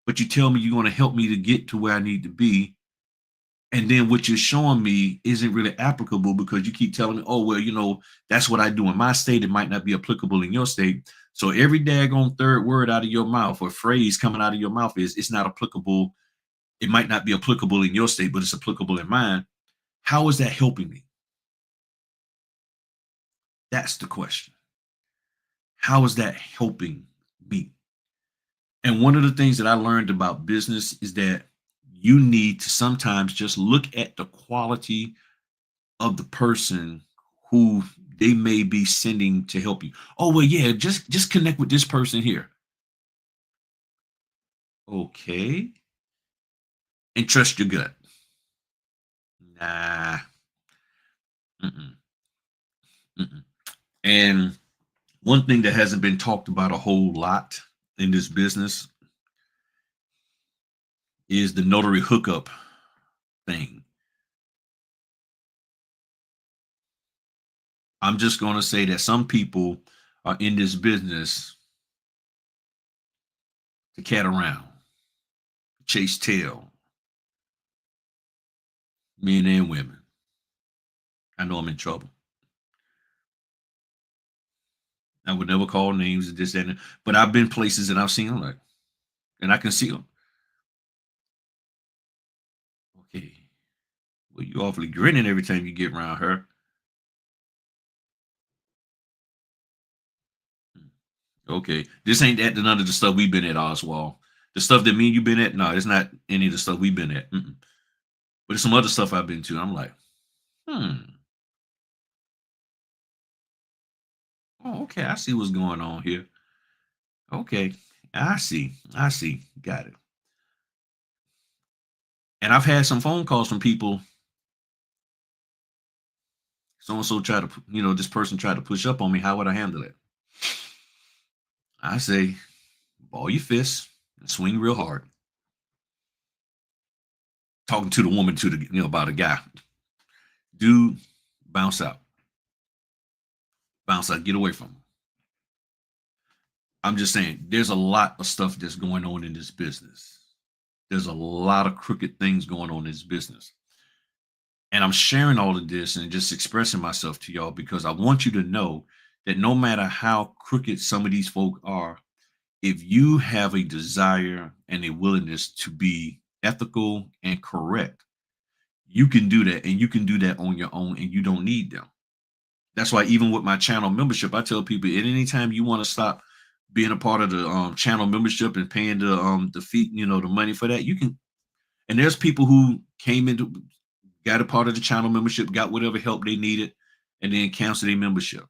but you tell me you're gonna help me to get to where I need to be. And then what you're showing me isn't really applicable because you keep telling me, oh, well, that's what I do in my state. It might not be applicable in your state. So every daggone third word out of your mouth or phrase coming out of your mouth is it's not applicable. It might not be applicable in your state, but it's applicable in mine. How is that helping me? That's the question. How is that helping me? And one of the things that I learned about business is that you need to sometimes just look at the quality of the person who they may be sending to help you. Oh, well, yeah, just connect with this person here. Okay. And trust your gut. Nah. Mm-mm, mm-mm. And one thing that hasn't been talked about a whole lot in this business is the notary hookup thing. I'm just going to say that some people are in this business to cat around, chase tail, men and women. I know I'm in trouble. I would never call names and this and that, but I've been places and I've seen them like, and I can see them. Okay, well, you awfully grinning every time you get around her. Okay, this ain't that none of the stuff we've been at, Oswald. The stuff that me and you been at, no, it's not any of the stuff we've been at. Mm-mm. But it's some other stuff I've been to. I'm like, hmm. Oh, okay, I see what's going on here. Okay, I see. I see. Got it. And I've had some phone calls from people. So and so tried to, this person tried to push up on me. How would I handle it? I say, ball your fists and swing real hard. Talking to the woman, to the, about a guy. Dude, bounce out. Bounce out. Get away from him. I'm just saying, there's a lot of stuff that's going on in this business. There's a lot of crooked things going on in this business. And I'm sharing all of this and just expressing myself to y'all because I want you to know that no matter how crooked some of these folk are, if you have a desire and a willingness to be ethical and correct, you can do that, and you can do that on your own, and you don't need them. That's why even with my channel membership, I tell people at any time you want to stop being a part of the channel membership and paying the fee, the money for that, you can. And there's people who came into, got a part of the channel membership, got whatever help they needed, and then canceled their membership.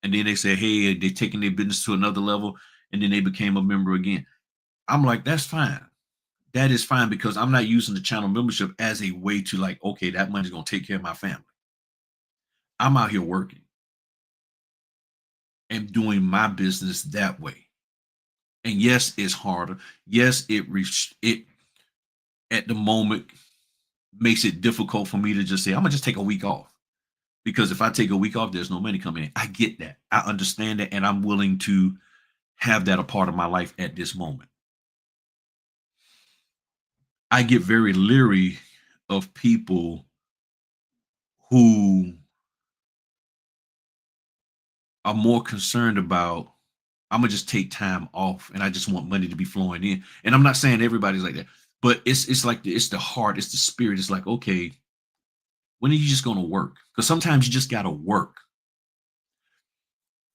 And then they say, hey, they're taking their business to another level, and then they became a member again. I'm like, that's fine. that is fine because I'm not using the channel membership as a way to like, okay, that money's gonna take care of my family. I'm out here working and doing my business that way. And yes, it's harder. Yes, it at the moment makes it difficult for me to just say, I'm gonna just take a week off. Because if I take a week off, there's no money coming in. I get that. I understand that, and I'm willing to have that a part of my life at this moment. I get very leery of people who are more concerned about I'm gonna just take time off and I just want money to be flowing in. And I'm not saying everybody's like that, but it's like it's the heart, it's the spirit. It's like, okay, when are you just gonna work? Because sometimes you just gotta work.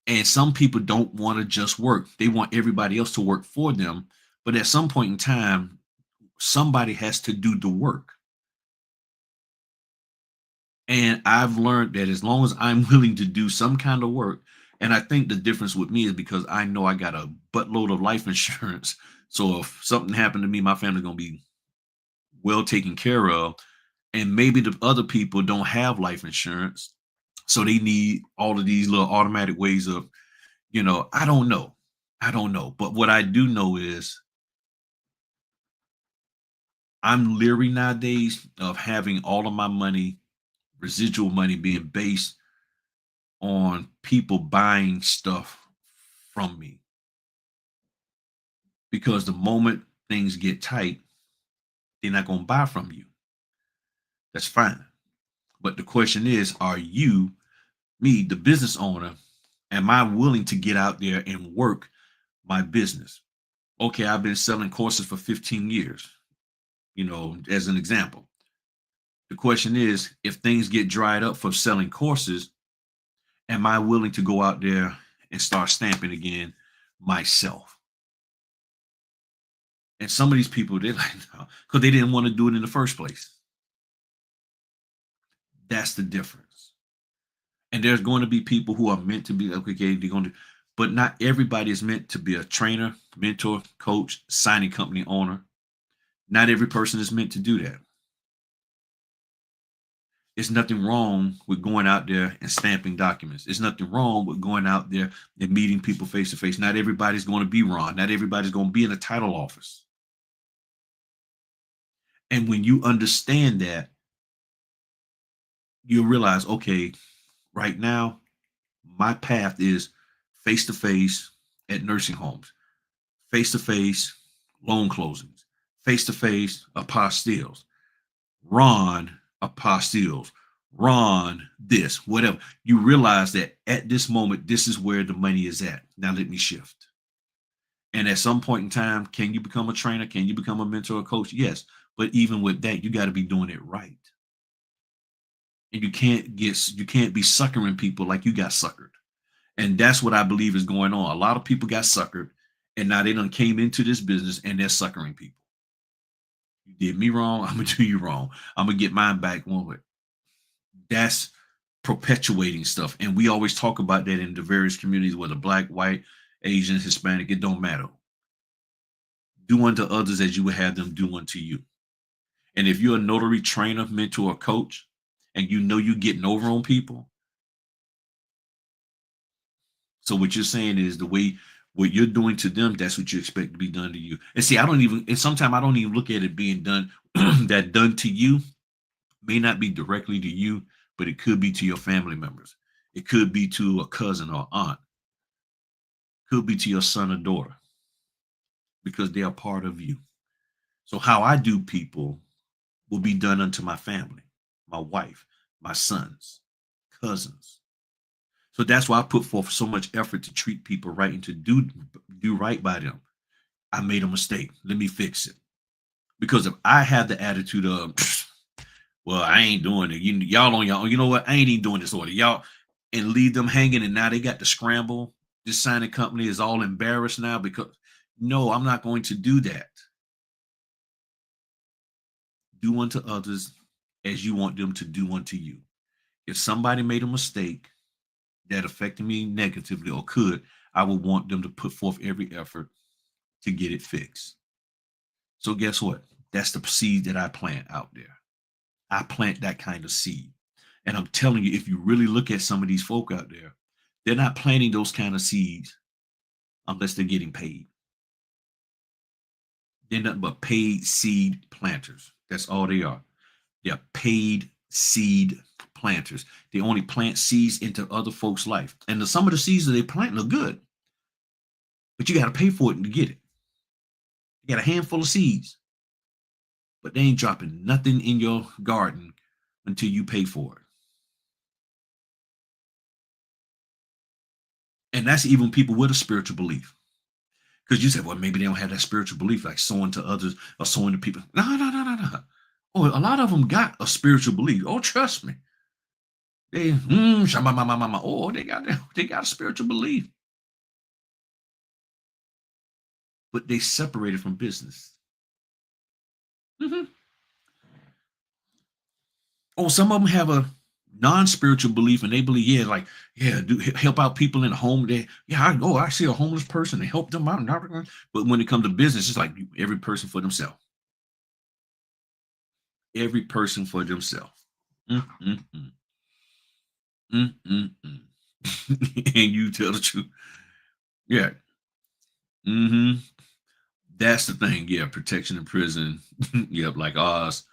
And some people don't want to just work. They want everybody else to work for them. But at some point in time, somebody has to do the work. And I've learned that as long as I'm willing to do some kind of work, and I think the difference with me is because I know I got a buttload of life insurance. So if something happened to me, my family's gonna be well taken care of. And maybe the other people don't have life insurance. So they need all of these little automatic ways of, I don't know. I don't know. But what I do know is I'm leery nowadays of having all of my money, residual money, being based on people buying stuff from me. Because the moment things get tight, they're not going to buy from you. That's fine. But the question is, are you, me, the business owner, am I willing to get out there and work my business? Okay, I've been selling courses for 15 years, as an example. The question is, if things get dried up for selling courses, am I willing to go out there and start stamping again myself? And some of these people, they're like, no, because they didn't want to do it in the first place. That's the difference. And there's going to be people who are meant to be like, okay, they're going to, but not everybody is meant to be a trainer, mentor, coach, signing company owner. Not every person is meant to do that. It's nothing wrong with going out there and stamping documents. It's nothing wrong with going out there and meeting people face to face. Not everybody's going to be Ron. Not everybody's going to be in a title office. And when you understand that, you realize, okay, right now, my path is face to face at nursing homes, face to face loan closings, face to face apostilles, Ron apostilles, Ron this, whatever. You realize that at this moment, this is where the money is at. Now let me shift. And at some point in time, can you become a trainer? Can you become a mentor or coach? Yes. But even with that, you got to be doing it right. And you can't be suckering people like you got suckered. And that's what I believe is going on. A lot of people got suckered, and now they done came into this business and they're suckering people. You did me wrong, I'm gonna do you wrong. I'm gonna get mine back one way. That's perpetuating stuff. And we always talk about that in the various communities, whether black, white, Asian, Hispanic, it don't matter. Do unto others as you would have them do unto you. And if you're a notary trainer, mentor, or coach, and you know you're getting over on people, so what you're saying is the way what you're doing to them, that's what you expect to be done to you. And see, I don't even, and sometimes I don't even look at it being done, that done to you may not be directly to you, but it could be to your family members. It could be to a cousin or aunt, could be to your son or daughter, because they are part of you. So how I do people will be done unto my family, my wife, my sons, cousins. So that's why I put forth so much effort to treat people right and to do right by them. I made a mistake. Let me fix it. Because if I had the attitude of, well, I ain't doing it. Y'all on y'all. You know what? I ain't even doing this order. Y'all, and leave them hanging. And now they got to scramble. This signing company is all embarrassed now because no, I'm not going to do that. Do unto others as you want them to do unto you. If somebody made a mistake that affected me negatively or could, I would want them to put forth every effort to get it fixed. So guess what? That's the seed that I plant out there. I plant that kind of seed. And I'm telling you, if you really look at some of these folk out there, they're not planting those kind of seeds unless they're getting paid. They're nothing but paid seed planters. That's all they are. They're paid seed planters. They only plant seeds into other folks' life. And some of the seeds that they plant are good, but you got to pay for it to get it. You got a handful of seeds, but they ain't dropping nothing in your garden until you pay for it. And that's even people with a spiritual belief. Because you said, well, maybe they don't have that spiritual belief, like sowing to others or sowing to people. No, no, no, no, no. Oh, a lot of them got a spiritual belief. Oh, trust me. They, oh, they got a spiritual belief, but they separated from business. Mhm. Oh, some of them have a non-spiritual belief, and they believe, yeah, like, yeah, do help out people in the home. They, yeah, I see a homeless person and help them out. But when it comes to business, it's like every person for themselves. Every person for themselves. Mm-mm-mm. Mm-mm-mm. And you tell the truth. Yeah. Hmm. That's the thing. Yeah, protection in prison. Yep, like Oz.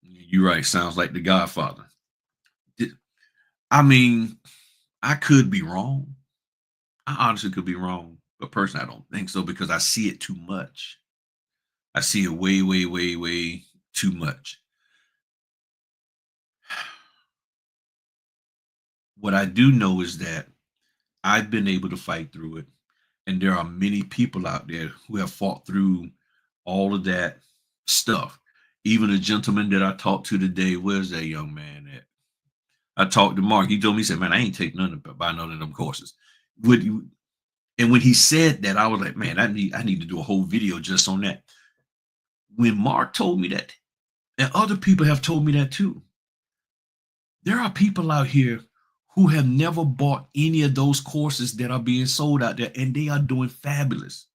You're right. Sounds like the Godfather. I mean, I could be wrong. I honestly could be wrong, but personally, I don't think so because I see it too much. I see it way, way, way, way too much. What I do know is that I've been able to fight through it, and there are many people out there who have fought through all of that stuff. Even a gentleman that I talked to today, where's that young man at? I talked to Mark. He told me, he said, "Man, I ain't taking none of buy none of them courses." Would you? And when he said that, I was like, "Man, I need to do a whole video just on that." When Mark told me that, and other people have told me that too, there are people out here who have never bought any of those courses that are being sold out there, and they are doing fabulous.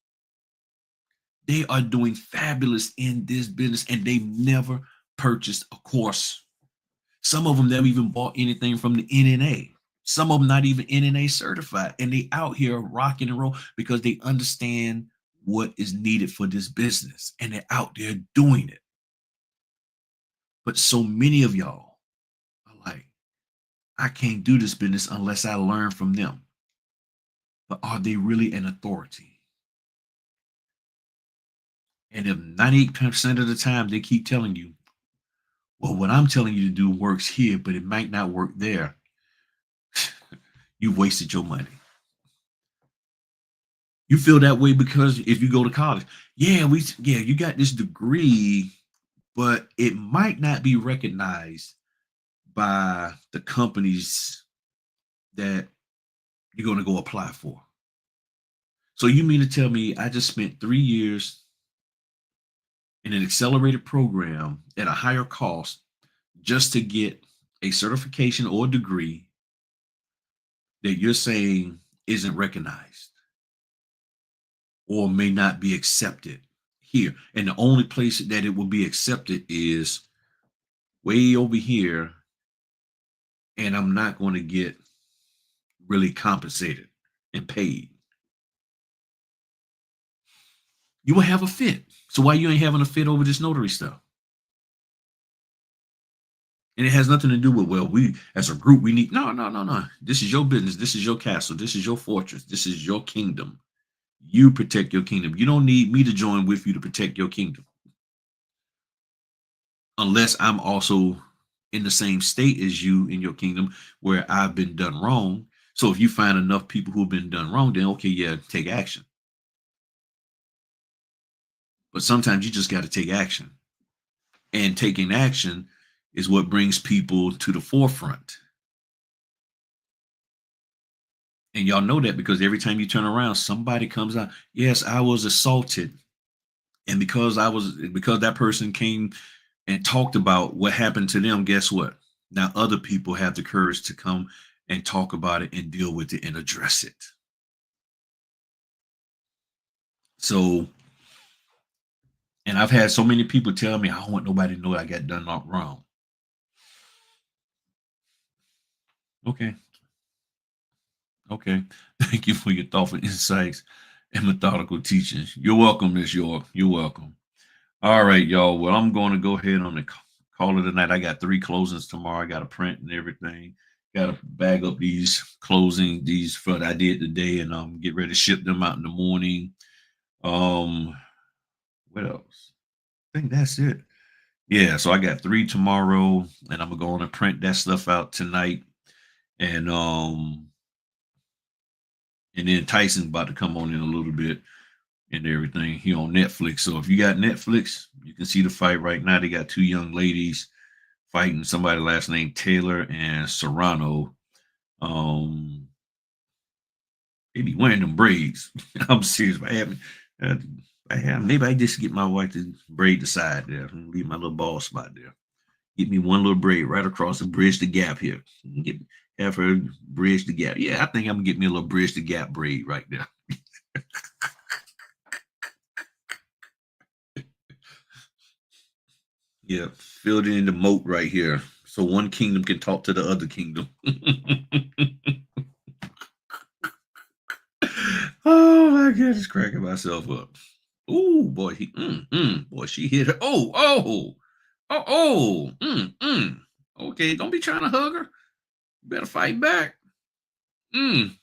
They are doing fabulous in this business, and they've never purchased a course. Some of them never even bought anything from the NNA. Some of them not even NNA certified, and they out here rocking and roll because they understand what is needed for this business, and they're out there doing it. But so many of y'all are like, I can't do this business unless I learn from them. But are they really an authority? And if 98% of the time they keep telling you, well, what I'm telling you to do works here, but it might not work there, you wasted your money. You feel that way because if you go to college, yeah, you got this degree, but it might not be recognized by the companies that you're going to go apply for. So you mean to tell me I just spent 3 years in an accelerated program at a higher cost just to get a certification or degree that you're saying isn't recognized or may not be accepted here? And the only place that it will be accepted is way over here, and I'm not going to get really compensated and paid. You will have a fit. So why you ain't having a fit over this notary stuff? And it has nothing to do with, well, we as a group, we need, no, no, no, no. This is your business. This is your castle. This is your fortress. This is your kingdom. You protect your kingdom. You don't need me to join with you to protect your kingdom unless I'm also in the same state as you in your kingdom where I've been done wrong. So if you find enough people who've been done wrong, then okay, yeah, take action. But sometimes you just got to take action. And taking action is what brings people to the forefront. And y'all know that because every time you turn around, somebody comes out, yes, I was assaulted. And because that person came and talked about what happened to them, guess what? Now other people have the courage to come and talk about it and deal with it and address it. So, and And I've had so many people tell me, I don't want nobody to know I got done not wrong. Okay. Okay. Thank you for your thoughtful insights and methodical teachings. You're welcome, Miss York. You're welcome. All right, y'all. Well, I'm going to go ahead on the call it a night. I got 3 closings tomorrow. I got to print and everything. Got to bag up these these for what I did today, and get ready to ship them out in the morning. What else? I think that's it. Yeah, so I got 3 tomorrow, and I'm gonna go on and print that stuff out tonight. And then Tyson's about to come on in a little bit and everything. He on Netflix. So if you got Netflix, you can see the fight right now. They got 2 young ladies fighting somebody last name Taylor and Serrano. Um, they be wearing them braids. I'm serious. Maybe I just get my wife to braid the side there and leave my little ball spot there. Get me one little braid right across the bridge the gap here. Have her bridge the gap. Yeah, I think I'm gonna get me a little bridge the gap braid right there. Yeah, filled in the moat right here. So one kingdom can talk to the other kingdom. Oh my goodness, cracking myself up. Oh boy, boy, she hit her. Okay, don't be trying to hug her. You better fight back. Mm.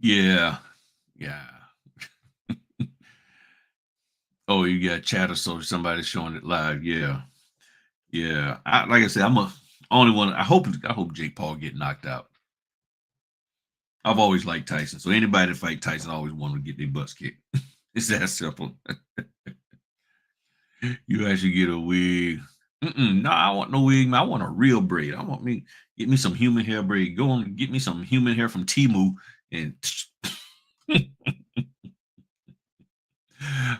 Yeah, yeah. Oh, you got chatter, so somebody's showing it live. Yeah, yeah. Like I said, I'm a only one. I hope Jake Paul get knocked out. I've always liked Tyson, so anybody that fight Tyson always want to get their butts kicked. It's that simple. You actually get a wig. No, I want no wig. I want a real braid. I want me get me some human hair braid. Go on and get me some human hair from Timu and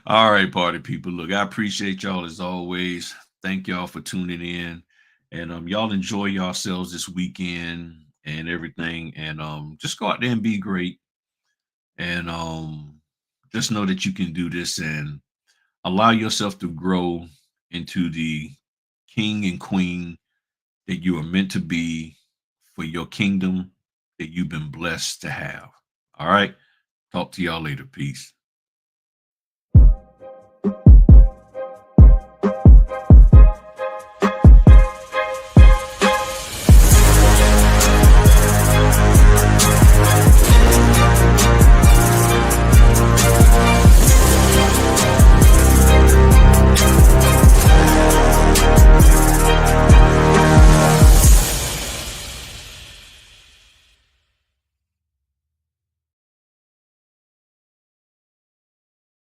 all right, party people. Look, I appreciate y'all as always. Thank y'all for tuning in. And y'all enjoy yourselves this weekend and everything. And just go out there and be great. And just know that you can do this and allow yourself to grow into the king and queen that you are meant to be for your kingdom that you've been blessed to have. All right. Talk to y'all later. Peace.